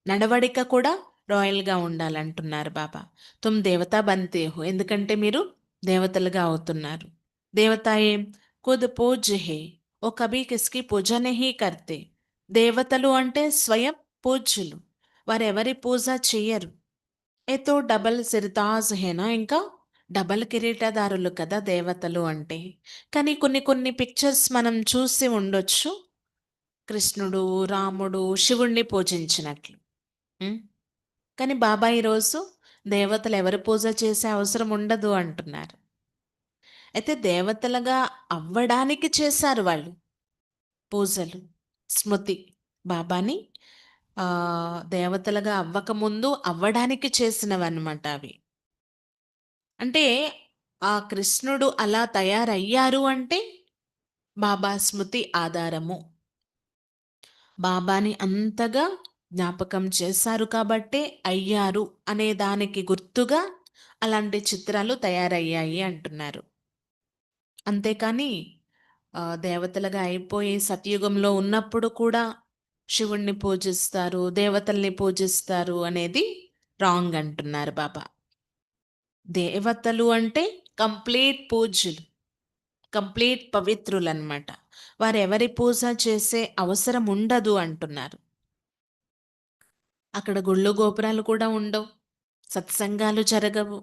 నడవడిక కూడా రాయల్గా ఉండాలంటున్నారు బాబా. తుమ్ దేవతా బంతే హో ఎందుకంటే మీరు దేవతలుగా అవుతున్నారు. దేవత ఏం ఖుద్ పూజ్య హే ఓ కభీ కిస్కి పూజ నహీ కర్తే. దేవతలు అంటే స్వయం పూజ్యులు. వారెవరి పూజ చెయ్యరు. ఏ తో డబల్ సిర్తాజ్ హేనా ఇంకా డబల్ కిరీటదారులు కదా దేవతలు అంటే. కానీ కొన్ని కొన్ని పిక్చర్స్ మనం చూసి ఉండొచ్చు. కృష్ణుడు, రాముడు, శివుణ్ణి పూజించినట్లు. హ్మ్. కానీ బాబా ఈరోజు దేవతలు ఎవరు పూజ చేసే అవసరం ఉండదు అంటున్నారు. అయితే దేవతలుగా అవ్వడానికి చేశారు వాళ్ళు పూజలు. స్మృతి బాబాని దేవతలుగా అవ్వకముందు అవ్వడానికి చేసినవన్నమాట అవి. అంటే ఆ కృష్ణుడు అలా తయారయ్యారు అంటే బాబా స్మృతి ఆధారము. బాబాని అంతగా జ్ఞాపకం చేశారు కాబట్టే అయ్యారు అనే దానికి గుర్తుగా అలాంటి చిత్రాలు తయారయ్యాయి అంటున్నారు. అంతేకాని దేవతలుగా అయిపోయి సతయుగంలో ఉన్నప్పుడు కూడా శివుణ్ణి పూజిస్తారు, దేవతల్ని పూజిస్తారు అనేది రాంగ్ అంటున్నారు బాబా. దేవతలు అంటే కంప్లీట్ పూజ్యులు, కంప్లీట్ పవిత్రులన్నమాట. వారెవరి పూజ చేసే అవసరం ఉండదు అంటున్నారు. అక్కడ గుళ్ళు గోపురాలు కూడా ఉండవు. సత్సంగాలు జరగవు.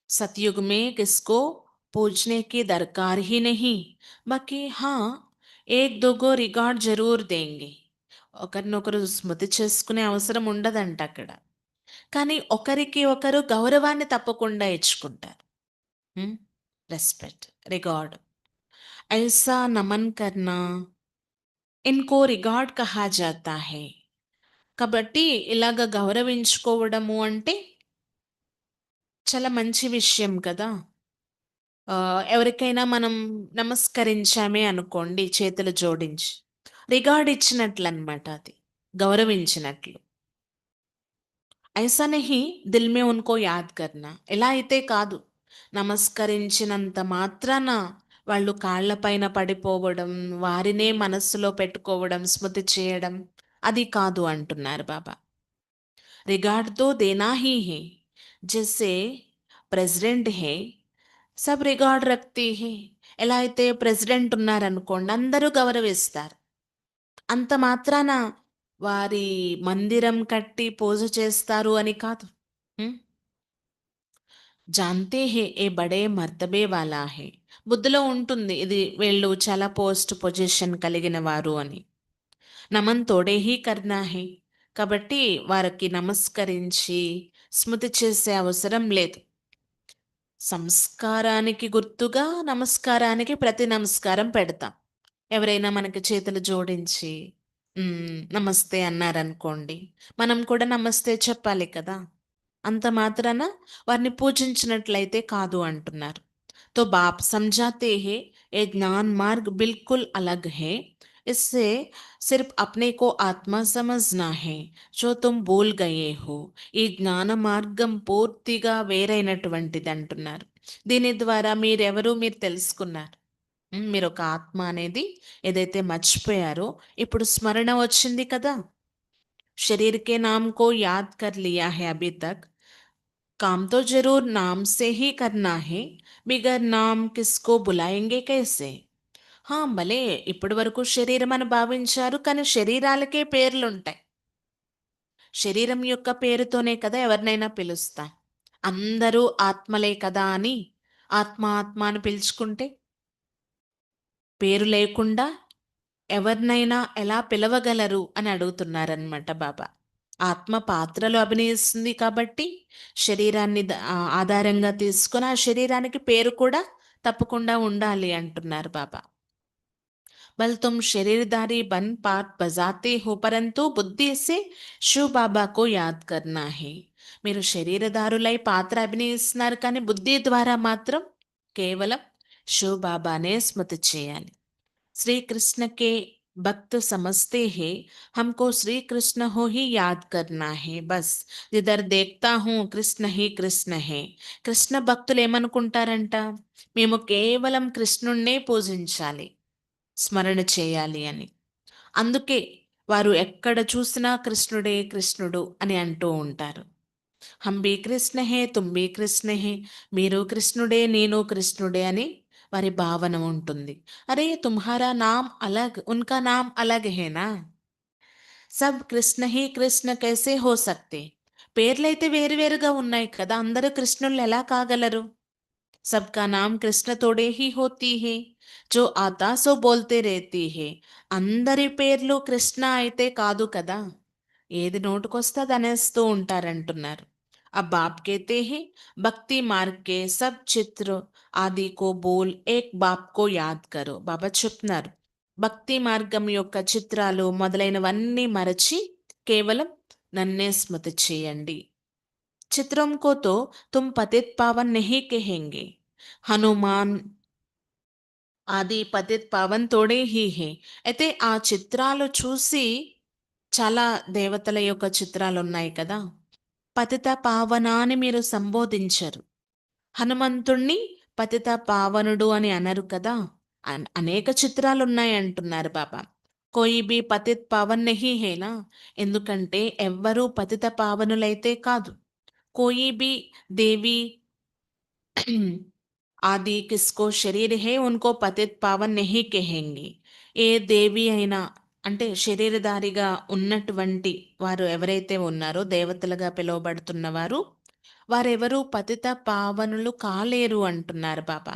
सतयुग में किसको पूछने की दरकार ही नहीं. बाकी हाँ, एक दोगो రికార్డ్ జరూర్ దేంగే. ఒకరినొకరు స్మృతి చేసుకునే అవసరం ఉండదంట అక్కడ. కానీ ఒకరికి ఒకరు గౌరవాన్ని తప్పకుండా ఇచ్చుకుంటారు. హ్మ్. Respect, regard. ఐసా నమన్ కర్నా ఇన్కో రిగార్డ్ కహా జాతా హై. కాబట్టి ఇలాగ గౌరవించుకోవడము అంటే చాలా మంచి విషయం కదా! ఎవరికైనా మనం నమస్కరించామే అనుకోండి చేతులు జోడించి, రిగార్డ్ ఇచ్చినట్లనమాట అది. గౌరవించినట్లు. ఐసా నహీ దిల్ మే ఉన్కో యాద్ కర్నా. ఎలా అయితే కాదు. నమస్కరించినంత మాత్రాన వాళ్ళు కాళ్ళ పైన పడిపోవడం, వారినే మనస్సులో పెట్టుకోవడం, స్మృతి చేయడం అది కాదు అంటున్నారు బాబా. रिगार्ड तो देना ही है. जैसे ప్రెసిడెంట్ హే సబ్ రిగార్డ్ రక్తి హే. ఎలా అయితే ప్రెసిడెంట్ ఉన్నారనుకోండి అందరూ గౌరవిస్తారు. అంత మాత్రాన వారి మందిరం కట్టి పూజ చేస్తారు అని కాదు. హ్మ్? జాన్తే హే ఏ బడే మర్తబే వాలా హే. బుద్ధిలో ఉంటుంది ఇది వీళ్ళు చాలా పోస్ట్ పొజిషన్ కలిగిన వారు అని. నమన్ తోడే హీ కర్నా హే. కాబట్టి వారికి నమస్కరించి స్మృతి చేసే అవసరం లేదు. సంస్కారానికి గుర్తుగా నమస్కారానికి ప్రతి నమస్కారం పెడతాం. ఎవరైనా మనకి చేతులు జోడించి నమస్తే అన్నారనుకోండి, మనం కూడా నమస్తే చెప్పాలి కదా! అంత మాత్రాన వారిని పూజించినట్లయితే కాదు అంటున్నారు. तो बाप समझाते हैं ये ज्ञान मार्ग बिल्कुल अलग है. इससे सिर्फ अपने को आत्मा समझना है जो तुम भूल गए हो. ఈ జ్ఞాన మార్గం పూర్తిగా వేరైనటువంటిది అంటున్నారు. దీని ద్వారా మీరెవరు మీరు తెలుసుకున్నారు. మీరు ఒక ఆత్మ అనేది ఏదైతే మర్చిపోయారో ఇప్పుడు స్మరణ వచ్చింది కదా. शरीर के नाम को याद कर लिया है अभी तक. काम तो जरूर नाम से ही करना है. बिगर नाम किसको बुलाएंगे कैसे. భలే ఇప్పటి వరకు శరీరం అని భావించారు కానీ శరీరాలకే పేర్లుంటాయి. శరీరం యొక్క పేరుతోనే కదా ఎవరినైనా పిలుస్తాం. అందరూ ఆత్మలే కదా అని ఆత్మ ఆత్మ అని పిలుచుకుంటే పేరు లేకుండా ఎవరినైనా ఎలా పిలవగలరు అని అడుగుతున్నారనమాట బాబా. ఆత్మ పాత్రలో అభినయిస్తుంది కాబట్టి శరీరాన్ని ఆధారంగా తీసుకొని ఆ శరీరానికి పేరు కూడా తప్పకుండా ఉండాలి అంటున్నారు బాబా. बल तुम शरीरधारी बन पाठ बजाते हो परंतु बुद्धि से शिव बाबा को याद करना है. మీరు శరీరధారులై పాత్ర అభినయిస్తున్నారు కానీ బుద్ధి ద్వారా మాత్రం కేవలం శివ బాబానే స్మృతి చేయాలి. श्रीकृष्ण के भक्त समझते हैं हमको श्री कृष्ण हो ही याद करना है बस. जिधर देखता हूँ कृष्ण ही कृष्ण है. కృష్ణ భక్తులు ఏమనుకుంటారంట, మేము కేవలం కృష్ణుణ్ణే పూజించాలి, స్మరణ చేయాలి అని. అందుకే వారు ఎక్కడ చూసినా కృష్ణుడే కృష్ణుడు అని అంటూ ఉంటారు. హం be Krishna hey Tum be Krishna హే. మీరు కృష్ణుడే నేను కృష్ణుడే అని వారి భావన ఉంటుంది. అరే తుమ్హారా నామ్ అలగ్ ఉన్కా నామ్ అలగ్ హేనా. సబ్ కృష్ణ హీ కృష్ణ కైసే హో సక్తే. పేర్లైతే వేరువేరుగా ఉన్నాయి కదా, అందరూ కృష్ణుళ్ళు ఎలా కాగలరు. सबका नाम कृष्ण तोड़े ही होती है जो आता सो बोलते रहती है. అందరి పేర్లు కృష్ణ అయితే కాదు కదా, ఏది నోటుకొస్తే అనేస్తూ ఉంటారంటున్నారు. अब आप कहते हैं भक्ति मार्ग के सब चित्र आदि को बोल एक बाप को याद करो. బాబా చెప్తున్నారు భక్తి మార్గం యొక్క చిత్రాలు మొదలైనవన్నీ మరచి కేవలం నన్నే స్మృతి చేయండి. चित्रों को तो तुम पतित पावन नहीं कहेंगे. హనుమాన్ ఆది పతిత్ పావన్ తోడే హీ హే. అయితే ఆ చిత్రాలు చూసి చాలా దేవతల యొక్క చిత్రాలు ఉన్నాయి కదా, పతిత పావన అని మీరు సంబోధించరు. హనుమంతుణ్ణి పతిత పావనుడు అని అనరు కదా! అనేక చిత్రాలున్నాయంటున్నారు బాబా. కోయి బి పతిత్ పావన్ నహీ హై నా. ఎందుకంటే ఎవ్వరూ పతిత పావనులైతే కాదు. కోయి బి దేవి ఆది కిస్కో శరీర్ హై ఉनको పతిత్ పావన్ నహీ కహెంగే. ఏ దేవి అయినా అంటే శరీరధారిగా ఉన్నటువంటి వారు ఎవరైతే ఉన్నారో దేవతలుగా పిలువబడుతున్నవారు వారెవరూ పతిత పావనులు కాలేరు అంటున్నారు బాబా.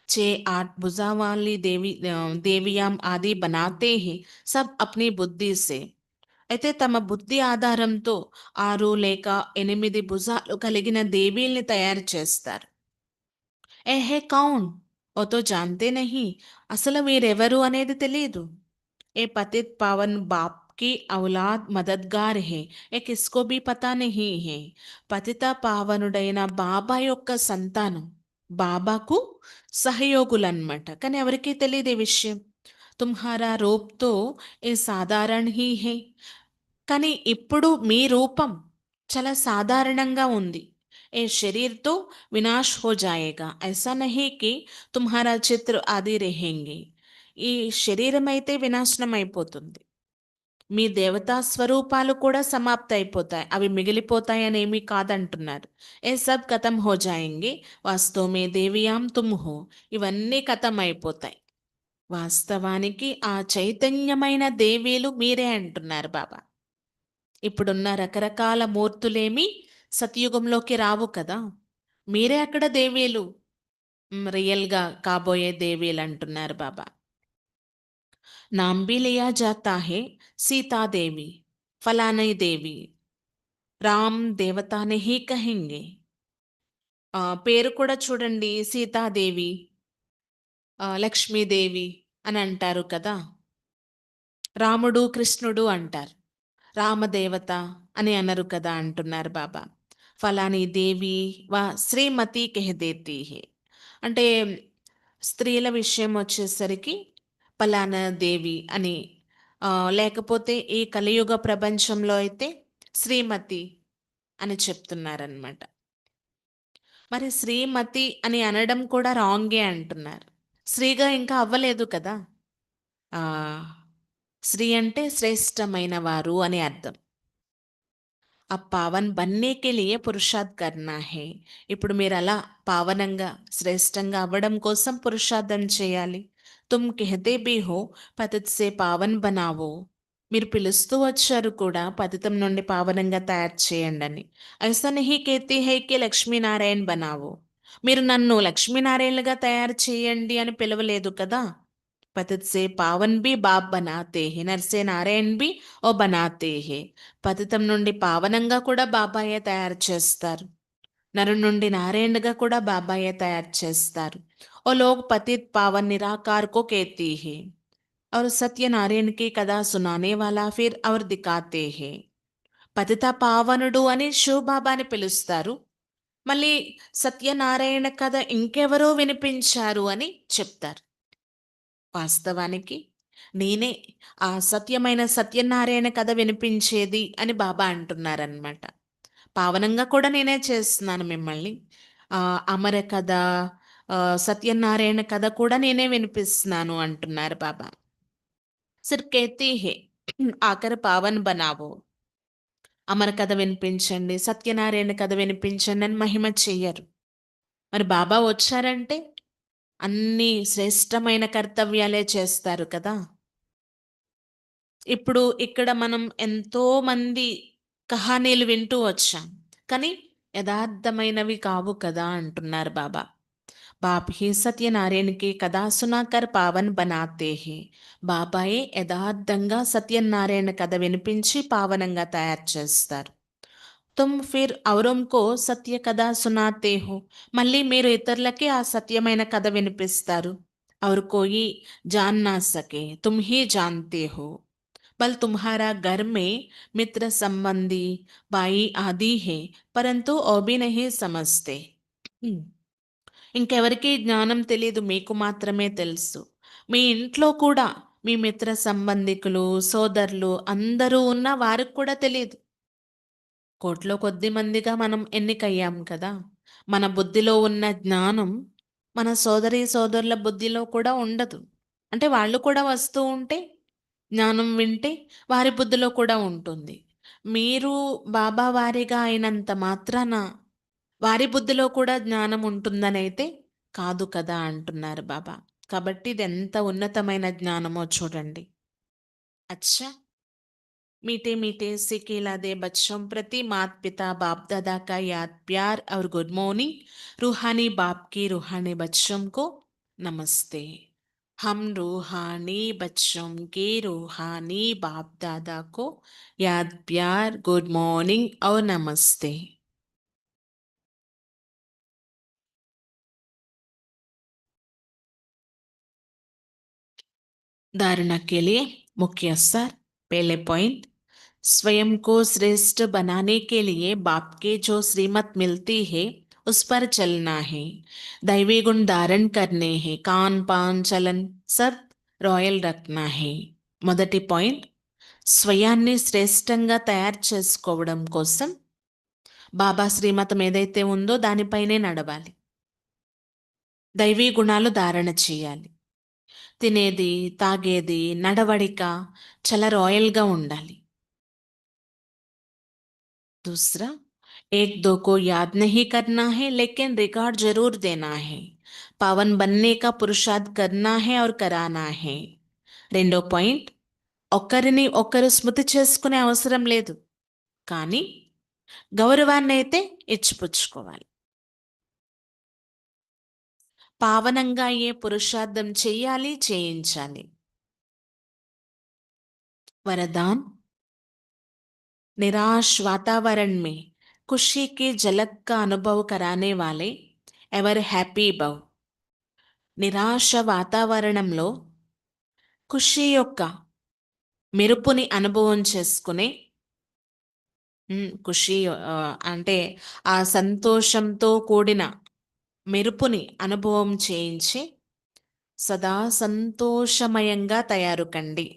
चे आठ भुजा वाली దేవియాం ఆది బనాతే హి సబ్ అప్ని బుద్ధి సే. అయితే తమ బుద్ధి ఆధారంతో 6 లేక 8 భుజాలు కలిగిన దేవీల్ని తయారు చేస్తారు. ఏహే కౌన్ ఓ తో జాన్తే నహీ. అసలు వీరెవరు అనేది తెలియదు. ఏ పతిత్ పావన్ బాప్ की औलाद మదద్గార్ హే ఏ కిస్కో భీ పతా నహీ హే. పతిత పావనుడైన బాబా యొక్క సంతానం, బాబాకు సహయోగులన్నమాట. కానీ ఎవరికీ తెలియదు ఈ విషయం. తుమ్హారా రూప్ తో ఏ సాధారణ్ హీ హే. కానీ ఇప్పుడు మీ రూపం చాలా సాధారణంగా ఉంది. ఏ శరీర్ తో వినాశ్ హో జాయేగా, ఐసా నహీ కి తుమ్హారా చిత్ర ఆది రెహెంగే. ఈ శరీరం అయితే వినాశనం అయిపోతుంది, మీ దేవతా స్వరూపాలు కూడా సమాప్త అయిపోతాయి, అవి మిగిలిపోతాయనేమీ కాదంటున్నారు. ఏ సబ్ ఖతం హో జాయేంగే వాస్తవ్ మే దేవియాం తుమ్ హో. ఇవన్నీ ఖతం అయిపోతాయి. వాస్తవానికి ఆ చైతన్యమైన దేవీలు మీరే అంటున్నారు బాబా. ఇప్పుడున్న రకరకాల మూర్తులేమి సతయుగంలోకి రావు కదా, మీరే అక్కడ దేవీలు, రియల్గా కాబోయే దేవీలు అంటున్నారు బాబా. नाम भी लिया जाता है सीता देवी, फलानी देवी, రామ్ దేవతానే హీ కహెంగే. పేరు కూడా చూడండి, సీతాదేవి, లక్ష్మీదేవి అని అంటారు కదా. రాముడు కృష్ణుడు అంటారు, రామదేవత అని అనరు కదా అంటున్నారు బాబా. ఫలాని దేవి వా శ్రీమతి కెహదేతి హే. అంటే స్త్రీల విషయం వచ్చేసరికి పలానా దేవి అని, లేకపోతే ఈ కలియుగ ప్రపంచంలో అయితే శ్రీమతి అని చెప్తున్నారనమాట. మరి శ్రీమతి అని అనడం కూడా రాంగే అంటున్నారు. శ్రీగా ఇంకా అవ్వలేదు కదా. ఆ శ్రీ అంటే శ్రేష్టమైన వారు అని అర్థం. ఆ పావన్ బన్నేకే లియే పురుషార్థ్ కర్నా హే. ఇప్పుడు మీరు అలా పావనంగా శ్రేష్టంగా అవ్వడం కోసం పురుషార్థం చేయాలి. తుమ్ కెహతే భీ హో పతిత్ సే పావన్ బనావో. మీరు పిలుస్తూ వచ్చారు కూడా పతితం నుండి పావనంగా తయారు చేయండి అని. ఐసా నహీ కేతీ హై కి లక్ష్మీనారాయణ బనావో. మీరు నన్ను లక్ష్మీనారాయణగా తయారు చేయండి అని పిలవలేదు కదా. पतित से पावन भी बाप बनाते हैं, नर से नारायण भी ఓ బనాతే హే. పతితం నుండి పావనంగా కూడా బాబాయే తయారు చేస్తారు, నరు నుండి నారాయణగా కూడా బాబాయే తయారు చేస్తారు. ఓ లోగ్ పతిత్ పావన్ నిరాకార్ కో కేతీ హే और సత్యనారాయణ కి కథా సునానే వాలా ఫిర్ और దిఖాతే హే. పతిత పావనుడు అని శివబాబాని పిలుస్తారు, మళ్ళీ సత్యనారాయణ కథ ఇంకెవరో వినిపించారు అని చెప్తారు. వాస్తవానికి నేనే ఆ సత్యమైన సత్యనారాయణ కథ వినిపించేది అని బాబా అంటున్నారనమాట. పావనంగా కూడా నేనే చేస్తున్నాను మిమ్మల్ని. అమర కథ, సత్యనారాయణ కథ కూడా నేనే వినిపిస్తున్నాను అంటున్నారు బాబా. సిర్ఫ్ కేతీ హే ఆఖరి పావన్ బనావో. అమర కథ వినిపించండి, సత్యనారాయణ కథ వినిపించండి అని మహిమ చెయ్యరు. మరి బాబా వచ్చారంటే అన్ని శ్రేష్టమైన కర్తవ్యాలే చేస్తారు కదా. ఇప్పుడు ఇక్కడ మనం ఎంతో మంది కహానీలు వింటూ వచ్చాం, కానీ యథార్థమైనవి కావు కదా అంటున్నారు బాబా. బాప్ హీ సత్యనారాయణకి కథా సునాకర్ పావన్ బనాతే హే. బాబాయే యథార్థంగా సత్యనారాయణ కథ వినిపించి పావనంగా తయారు చేస్తారు. తుమ్ ఫిర్ ఔరంకో సత్య కథ సునాతే హో. మళ్ళీ మీరు ఇతరులకి ఆ సత్యమైన కథ వినిపిస్తారు. और कोई जान ना सके तुम ही जानते हो. बल तुम्हारा घर में मित्र संबंधी भाई आदि है, परंतु वो भी नहीं समझते. ఇంకెవరికీ జ్ఞానం తెలీదు, మీకు మాత్రమే తెలుసు. మీ ఇంట్లో కూడా మీ మిత్ర సంబంధికులు సోదరులు అందరూ ఉన్న వారికి కూడా తెలియదు. కోట్లో కొద్ది మందిగా మనం ఎన్నికయ్యాం కదా. మన బుద్ధిలో ఉన్న జ్ఞానం మన సోదరీ సోదరుల బుద్ధిలో కూడా ఉండదు. అంటే వాళ్ళు కూడా వస్తూ ఉంటే, జ్ఞానం వింటే వారి బుద్ధిలో కూడా ఉంటుంది. మీరు బాబా వారిగా అయినంత మాత్రాన వారి బుద్ధిలో కూడా జ్ఞానం ఉంటుందనైతే కాదు కదా అంటున్నారు బాబా. కాబట్టి ఇది ఎంత ఉన్నతమైన జ్ఞానమో చూడండి. అచ్చా! मीठे मीठे से खिलाते बच्चों प्रति माता पिता बाप दादा का याद प्यार और गुड मॉर्निंग। रूहानी बाप की रूहानी बच्चों को नमस्ते। हम रूहानी बच्चों के रूहानी बाप दादा को याद प्यार गुड मॉर्निंग और नमस्ते। धारणा के लिए मुख्य सार। पहले पॉइंट, स्वयं को श्रेष्ठ बनाने के लिए बाप के जो श्रीमत मिलती है उस पर चलना है। दैवी गुण धारण करने हैं, कान पान चलन सब रॉयल रखना है। మొదటి పాయింట్, స్వయాన్ని శ్రేష్టంగా తయారు చేసుకోవడం కోసం బాబా శ్రీమతం ఏదైతే ఉందో దానిపైనే నడవాలి. దైవీ గుణాలు ధారణ చేయాలి. తినేది, తాగేది, నడవడిక చాలా రాయల్‌గా ఉండాలి. दूसरा, एक दो को याद नहीं करना है लेकिन रिकॉर्ड जरूर देना है। पावन बनने का पुरुषार्थ करना है और कराना है। రెండో పాయింట్, ఒకరిని ఒకరు స్మృతి చేసుకునే అవసరం లేదు, కానీ గౌరవాన్ని అయితే ఇచ్చిపుచ్చుకోవాలి. పావనంగా అయ్యే పురుషార్థం చెయ్యాలి, చేయించాలి. वरदान, निराश वातावरण में खुशी की झलक का अनुभव कराने वाले ఎవర్ హ్యాపీ భవ్. నిరాశ వాతావరణంలో ఖుషి యొక్క మెరుపుని అనుభవం చేసుకునే, ఖుషి అంటే ఆ సంతోషంతో కూడిన మెరుపుని అనుభవం చేయించి సదా సంతోషమయంగా తయారు కండి.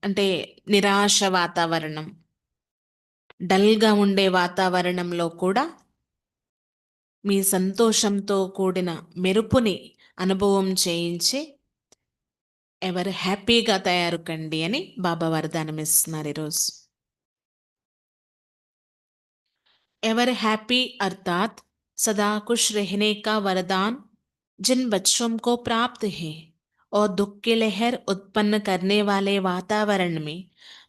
అంటే నిరాశ వాతావరణం, డల్గా ఉండే వాతావరణంలో కూడా మీ సంతోషంతో కూడిన మెరుపుని అనుభవం చేయించి ఎవరు హ్యాపీగా తయారు కండి అని బాబా వరదానం ఇస్తున్నారు ఈరోజు. एवर हैप्पी अर्थात सदा खुश रहने का वरदान जिन बच्चों को प्राप्त है और दुख की लहर उत्पन्न करने वाले वातावरण में,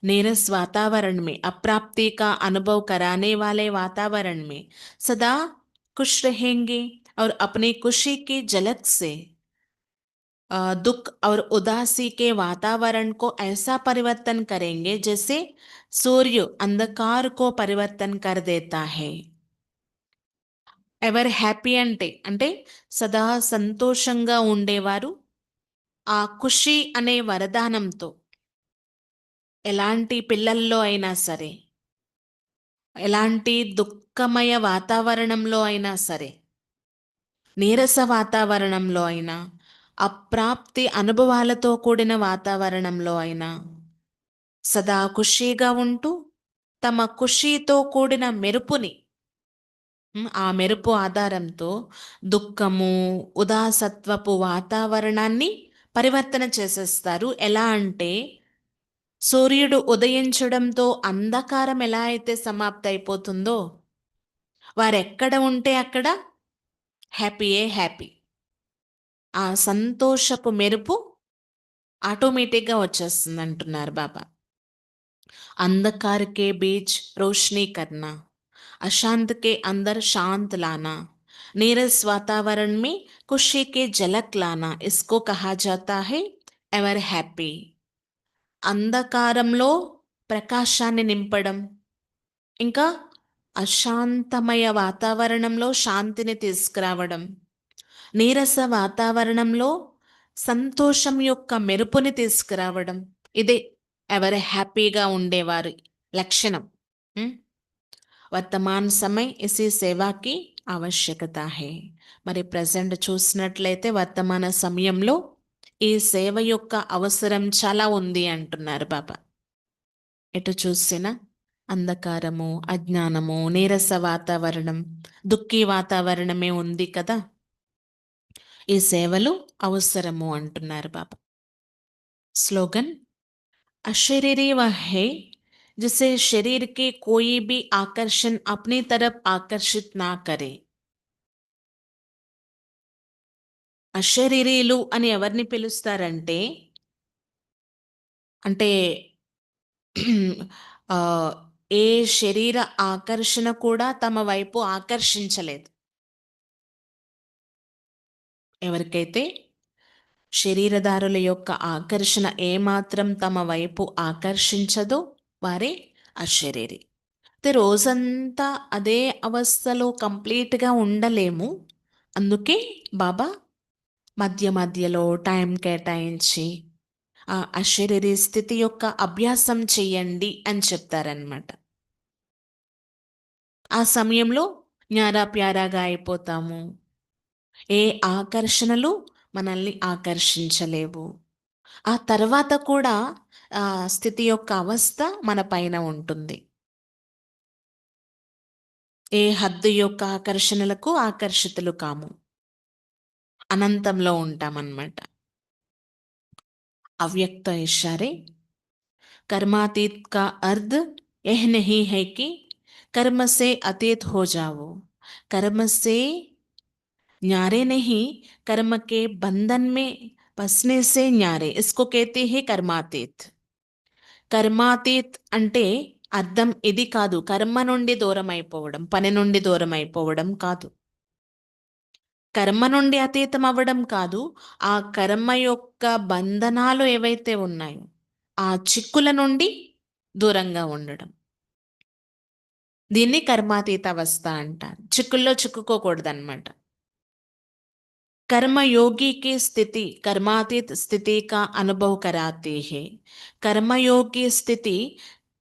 नीरस वातावरण में, अप्राप्ति का अनुभव कराने वाले वातावरण में सदा खुश रहेंगे और अपनी खुशी की झलक से दुख और उदासी के वातावरण को ऐसा परिवर्तन करेंगे जैसे सूर्य अंधकार को परिवर्तन कर देता है. ఎవర్ హ్యాపీ అంటే అంటే సదా సంతోషంగా ఉండేవారు ఆ ఖుషి అనే వరదానంతో ఎలాంటి పిల్లల్లో అయినా సరే, ఎలాంటి దుఃఖమయ వాతావరణంలో అయినా సరే, నీరస వాతావరణంలో అయినా, అప్రాప్తి అనుభవాలతో కూడిన వాతావరణంలో అయినా సదా ఖుషీగా ఉంటూ తమ ఖుషీతో కూడిన మెరుపుని, ఆ మెరుపు ఆధారంతో దుఃఖము, ఉదాసత్వపు వాతావరణాన్ని పరివర్తన చేసేస్తారు. ఎలా అంటే సూర్యుడు ఉదయించడంతో అంధకారం ఎలా అయితే సమాప్తి అయిపోతుందో వారెక్కడ ఉంటే అక్కడ హ్యాపీయే హ్యాపీ. ఆ సంతోషపు మెరుపు ఆటోమేటిక్గా వచ్చేస్తుంది అంటున్నారు బాబా. अंधकार के बीच रोशनी करना, अशांत के अंदर शांत लाना, नीरस वातावरण में खुशी के झलक लाना, इसको कहा जाता है ఎవర్ హ్యాపీ. అంధకారంలో ప్రకాశాన్ని నింపడం, ఇంకా అశాంతమయ వాతావరణంలో శాంతిని తీసుకురావడం, నీరస వాతావరణంలో సంతోషం యొక్క మెరుపుని తీసుకురావడం, ఇదే ఎవరు హ్యాపీగా ఉండేవారి లక్షణం. వర్తమాన్ సమయ్ ఇసి సేవాకి ఆవశ్యకత హై. మరి ప్రజెంట్ చూసినట్లయితే వర్తమాన సమయంలో ఈ సేవ యొక్క అవసరం చాలా ఉంది అంటున్నారు బాబా. ఎటు చూసినా అంధకారము, అజ్ఞానము, నీరస వాతావరణం, దుఃఖీ వాతావరణమే ఉంది కదా! ఈ సేవలు అవసరము అంటున్నారు బాబా. స్లోగన్ अशरीरी वह है जिसे शरीर के कोई भी आकर्षण अपनी तरफ आकर्षित ना करे. అశరీరీలు అని ఎవరిని పిలుస్తారంటే అంటే ఆహ్, ఏ శరీర ఆకర్షణ కూడా తమ వైపు ఆకర్షించలేదు. ఎవరికైతే శరీరధారుల యొక్క ఆకర్షణ ఏమాత్రం తమ వైపు ఆకర్షించదో వారే అశరీరి. అయితే రోజంతా అదే అవస్థలో కంప్లీట్‌గా ఉండలేము. అందుకే బాబా మధ్య మధ్యలో టైం కేటాయించి ఆ అశరీరి స్థితి యొక్క అభ్యాసం చెయ్యండి అని చెప్తారనమాట. ఆ సమయంలో న్యారా ప్యారాగా అయిపోతాము. ఏ ఆకర్షణలు మనల్ని ఆకర్షించలేవు. ఆ తర్వాత కూడా స్థితి యొక్క అవస్థ మన పైన ఉంటుంది. ఏ హద్దు యొక్క ఆకర్షణలకు ఆకర్షితులు కాము. అనంతంలో ఉంటామన్నమాట. अव्यक्त इशारे कर्मातीत का अर्थ यह नहीं है कि कर्म से अतीत हो जाओ, कर्म से न्यारे नहीं, कर्म के बंधन में फंसने से न्यारे, इसको कहते हैं कर्मातीत. కర్మాతీత్ అంటే అర్థం ఇది కాదు, కర్మ నుండి దూరం అయిపోవడం, పని నుండి దూరం అయిపోవడం కాదు. కర్మ నుండి అతీతం అవ్వడం కాదు, ఆ కర్మ యొక్క బంధనాలు ఏవైతే ఉన్నాయో ఆ చిక్కుల నుండి దూరంగా ఉండడం. దీన్ని కర్మాతీత అవస్థ అంటారు. చిక్కుల్లో చిక్కుకోకూడదన్నమాట. कर्मयोगी की स्थिति कर्मातीत स्थिति का अनुभव कराती है. కర్మయోగి స్థితి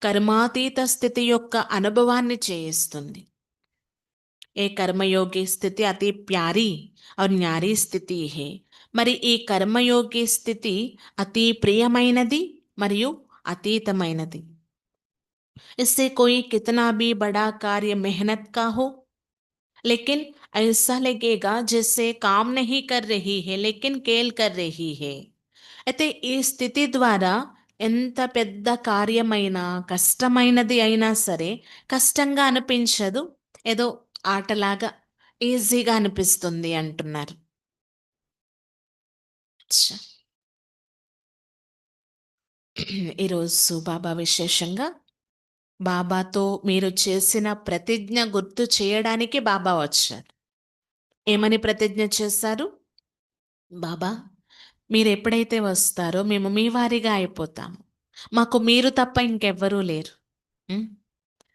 కర్మాతీత స్థితి యొక్క అనుభవాన్ని చేయిస్తుంది. ఏ కర్మయోగి స్థితి అతి ప్యారీ और न्यारी స్థితి है. మరి ఈ కర్మయోగి స్థితి అతి ప్రియమైనది మరియు అతీతమైనది. इससे कोई कितना भी बड़ा कार्य मेहनत का हो, लेकिन ऐसा लगेगा जैसे काम नहीं कर रही है लेकिन కేల్ कर रही है. అయితే ఈ స్థితి ద్వారా ఎంత పెద్ద కార్యమైనా కష్టమైనది అయినా సరే కష్టంగా అనిపించదు. ఏదో ఆటలాగా ఈజీగా అనిపిస్తుంది అంటున్నారు. ఛ! ఈరోజు బాబా విశేషంగా బాబాతో మీరు చేసిన ప్రతిజ్ఞ గుర్తు చేయడానికి బాబా వచ్చారు. ఏమని ప్రతిజ్ఞ చేశారు? బాబా మీరెప్పుడైతే వస్తారో మేము మీ వారిగా అయిపోతాము. మాకు మీరు తప్ప ఇంకెవ్వరూ లేరు. హ్మ్.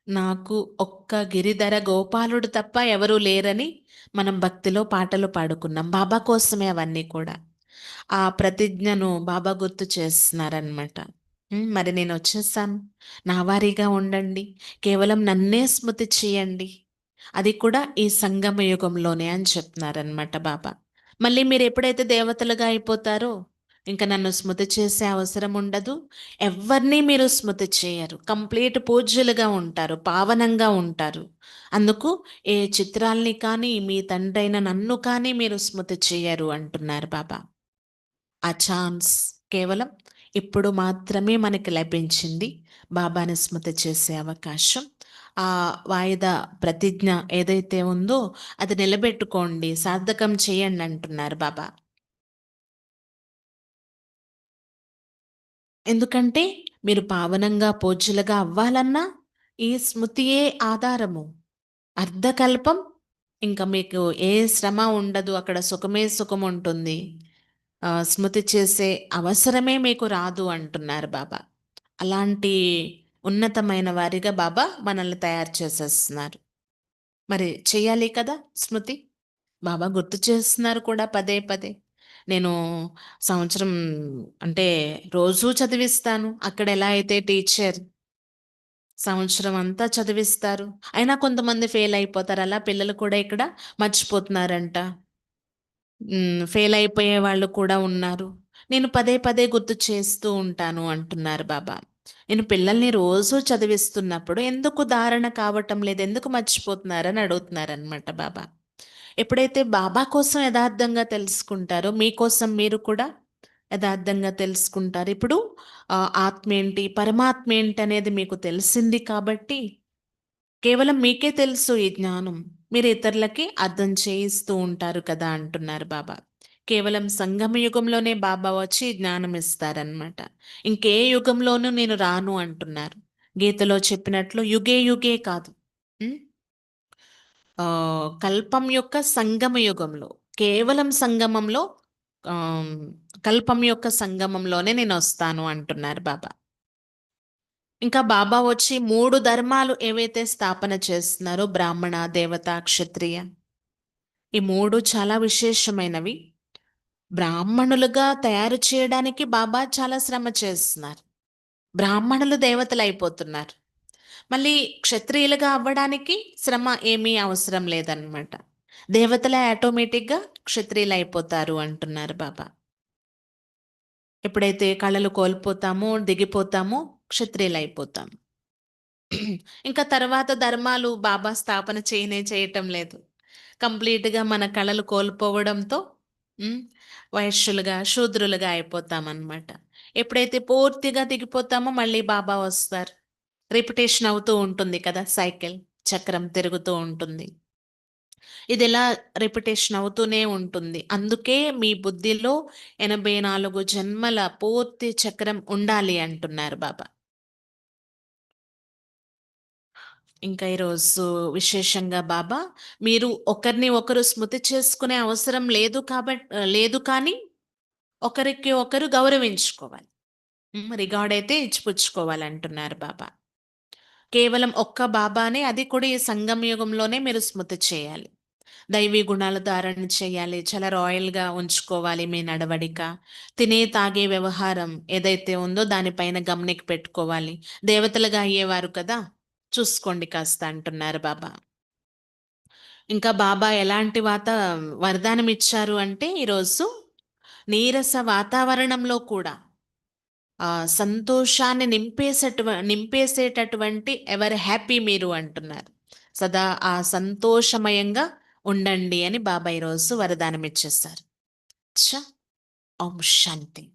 నాకు ఒక్క గిరిధర గోపాలుడు తప్ప ఎవరూ లేరని మనం భక్తిలో పాటలు పాడుకున్నాం. బాబా కోసమే అవన్నీ కూడా. ఆ ప్రతిజ్ఞను బాబా గుర్తు చేస్తున్నారనమాట. మరి నేనొచ్చేసాను. నా వారీగా ఉండండి. కేవలం నన్నే స్మృతి చేయండి. అది కూడా ఈ సంగమ యుగంలోనే అని చెప్తున్నారనమాట బాబా. మళ్ళీ మీరెప్పుడైతే దేవతలుగా అయిపోతారో, ఇంక నన్ను స్మృతి చేసే అవసరం ఉండదు. ఎవ్వరిని మీరు స్మృతి చేయరు. కంప్లీట్ పూజ్యులుగా ఉంటారు. పావనంగా ఉంటారు. అందుకు ఏ చిత్రాల్ని కానీ, మీ తండ్రైన నన్ను కానీ మీరు స్మృతి చేయరు అంటున్నారు బాబా. ఆ ఛాన్స్ కేవలం ఇప్పుడు మాత్రమే మనకి లభించింది. బాబాని స్మృతి చేసే అవకాశం. ఆ వాయిదా ప్రతిజ్ఞ ఏదైతే ఉందో అది నిలబెట్టుకోండి, సార్థకం చేయండి అంటున్నారు బాబా. ఎందుకంటే మీరు పావనంగా పూజ్యులుగా అవ్వాలన్నా ఈ స్మృతియే ఆధారము. అర్ధకల్పం ఇంకా మీకు ఏ శ్రమ ఉండదు. అక్కడ సుఖమే సుఖం ఉంటుంది. స్మృతి చేసే అవసరమే మీకు రాదు అంటున్నారు బాబా. అలాంటి ఉన్నతమైన వారిగా బాబా మనల్ని తయారు చేసేస్తున్నారు. మరి చెయ్యాలి కదా స్మృతి. బాబా గుర్తు చేస్తున్నారు కూడా పదే పదే. నేను సంవత్సరం అంటే రోజూ చదివిస్తాను. అక్కడ ఎలా అయితే టీచర్ సంవత్సరం అంతా చదివిస్తారు. అయినా కొంతమంది ఫెయిల్ అయిపోతారు. అలా పిల్లలు కూడా ఇక్కడ మర్చిపోతున్నారంట. ఫెయిల్ అయిపోయే వాళ్ళు కూడా ఉన్నారు. నేను పదే పదే గుర్తు చేస్తూ ఉంటాను అంటున్నారు బాబా. నేను పిల్లల్ని రోజూ చదివిస్తున్నప్పుడు ఎందుకు ధారణ కావటం లేదు, ఎందుకు మర్చిపోతున్నారని అడుగుతున్నారనమాట బాబా. ఎప్పుడైతే బాబా కోసం యథార్థంగా తెలుసుకుంటారో మీకోసం మీరు కూడా యథార్థంగా తెలుసుకుంటారు. ఇప్పుడు ఆత్మ ఏంటి, పరమాత్మ ఏంటి అనేది మీకు తెలిసింది కాబట్టి కేవలం మీకే తెలుసు ఈ జ్ఞానం. మీరు ఇతరులకి అర్థం చేయిస్తూ ఉంటారు కదా అంటున్నారు బాబా. కేవలం సంగమ యుగంలోనే బాబా వచ్చి జ్ఞానం ఇస్తారనమాట. ఇంకే యుగంలోనూ నేను రాను అంటున్నారు. గీతలో చెప్పినట్లు యుగే యుగే కాదు. ఉం? కల్పం యొక్క సంగమ యుగంలో, కేవలం సంగమంలో, ఆమ్, కల్పం యొక్క సంగమంలోనే నేను వస్తాను అంటున్నారు బాబా. ఇంకా బాబా వచ్చి 3 ధర్మాలు ఏవైతే స్థాపన చేస్తున్నారో, బ్రాహ్మణ, దేవత, క్షత్రియ, ఈ 3 చాలా విశేషమైనవి. బ్రాహ్మణులుగా తయారు చేయడానికి బాబా చాలా శ్రమ చేస్తున్నారు. బ్రాహ్మణులు దేవతలు అయిపోతున్నారు. మళ్ళీ క్షత్రియులుగా అవ్వడానికి శ్రమ ఏమీ అవసరం లేదన్నమాట. దేవతలే ఆటోమేటిక్గా క్షత్రియులు అయిపోతారు అంటున్నారు బాబా. ఎప్పుడైతే కళలు కోల్పోతామో, దిగిపోతామో, క్షత్రియులు అయిపోతాం. ఇంకా తర్వాత ధర్మాలు బాబా స్థాపన చేయటం లేదు. కంప్లీట్గా మన కళలు కోల్పోవడంతో ఉమ్, వైశ్యులుగా, శూద్రులుగా అయిపోతామన్నమాట. ఎప్పుడైతే పూర్తిగా దిగిపోతామో మళ్ళీ బాబా వస్తారు. రిపిటేషన్ అవుతూ ఉంటుంది కదా, సైకిల్ చక్రం తిరుగుతూ ఉంటుంది. ఇది ఇలా రిపిటేషన్ అవుతూనే ఉంటుంది. అందుకే మీ బుద్ధిలో 84 జన్మల పూర్తి చక్రం ఉండాలి అంటున్నారు బాబా. ఇంకా ఈరోజు విశేషంగా బాబా, మీరు ఒకరిని ఒకరు స్మృతి చేసుకునే అవసరం లేదు కాబట్టి, లేదు కానీ ఒకరికి ఒకరు గౌరవించుకోవాలి. రిగార్డ్ అయితే ఇచ్చిపుచ్చుకోవాలంటున్నారు బాబా. కేవలం ఒక్క బాబానే, అది కూడా ఈ సంగమ యుగంలోనే మీరు స్మృతి చేయాలి. దైవీ గుణాలు ధారణ చేయాలి. చాలా రాయల్గా ఉంచుకోవాలి మీ నడవడిక. తినే తాగే వ్యవహారం ఏదైతే ఉందో దానిపైన గమనిక పెట్టుకోవాలి. దేవతలుగా అయ్యేవారు కదా, చూసుకోండి కాస్త అంటున్నారు బాబా. ఇంకా బాబా ఎలాంటి వరదానం ఇచ్చారు అంటే, ఈరోజు నీరస వాతావరణంలో కూడా సంతోషాన్ని నింపేసేటటువంటి ఎవరి హ్యాపీ మీరు అంటున్నారు. సదా ఆ సంతోషమయంగా ఉండండి అని బాబా ఈరోజు వరదానం ఇచ్చేస్తారు. ఓం శాంతి.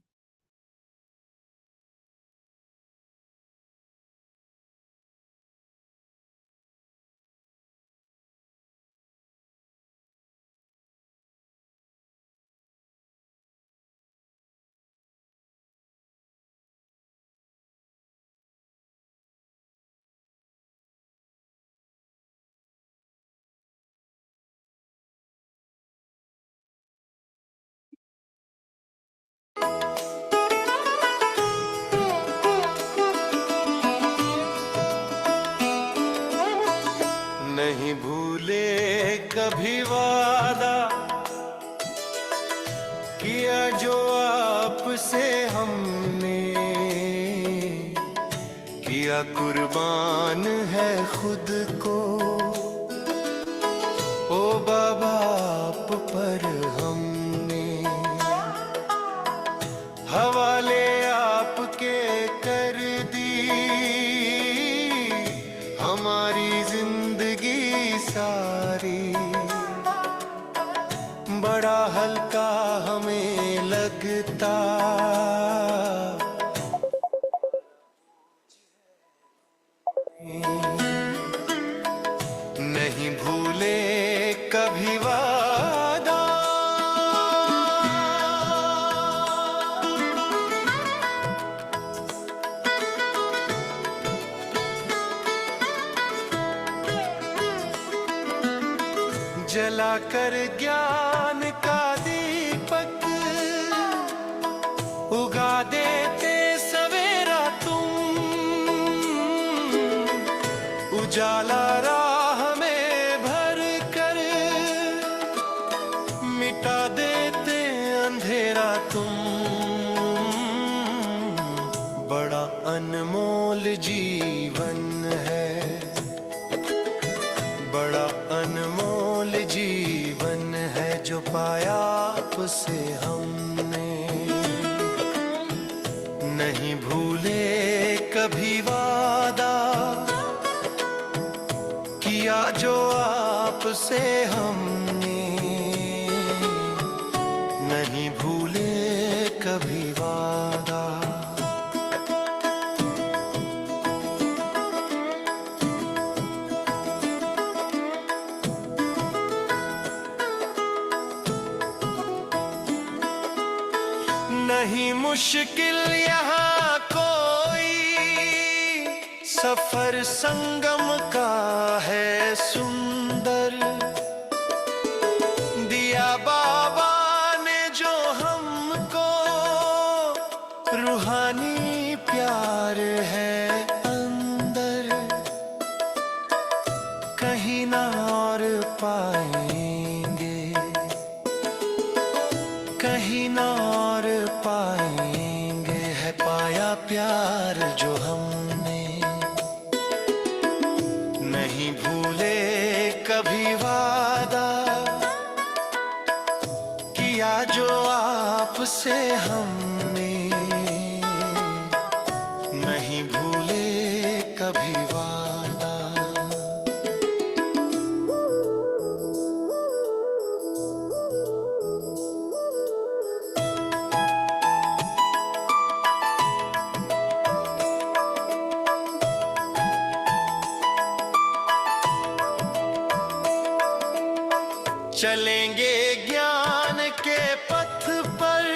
नहीं भूले कभी वादा किया जो आपसे हमने, किया कुर्बान है खुद को ओ बाबा आप पर हमने, हवाले आपके कर दी हमारी जिंदगी सारी, बड़ा हल्का हमें लगता नहीं भूले कभी वादा, जलाकर ज्ञान का दीपक उगा देते सवेरा तुम, उजाला राह में भर कर मिटा देते अंधेरा तुम, बड़ा अनमोल जीवन है, बड़ा अनमोल जीवन है जो पाया आपसे हमने, नहीं भूले कभी वादा किया जो आपसे हमने, नहीं भूले कभी वादा। नहीं मुश्किल यहाँ कोई, सफर संगम का है सुंदर। दिया बाबा ने जो हमको, रूहानी प्यार है अंदर, कहीं ना और पाएंगे, कहीं ना और पाएंगे। है पाया प्यार जो हमने, नहीं भूले कभी वादा किया जो आपसे हमने, नहीं भूले कभी वादा। चलेंगे ज्ञान के पथ पर,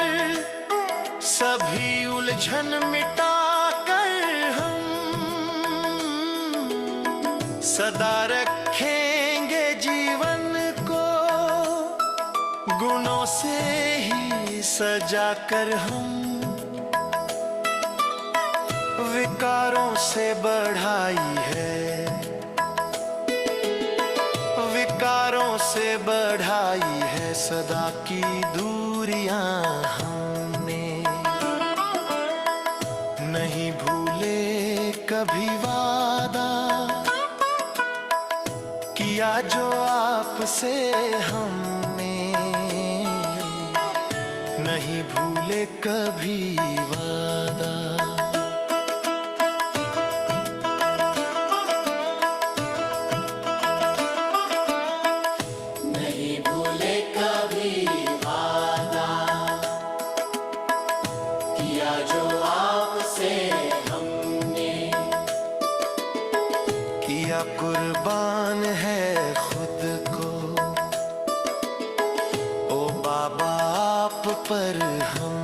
सभी उलझन मिटा कर हम, सदा रखेंगे जीवन को गुणों से ही सजा कर हम। विकारों से बढ़ाई है, विकारों से बढ़ाई है सदा की दूरियां हमने, नहीं भूले कभी वादा किया जो आपसे हमने, नहीं भूले कभी वादा। किया कुर्बान है खुद को, ओ बाबा आप पर हम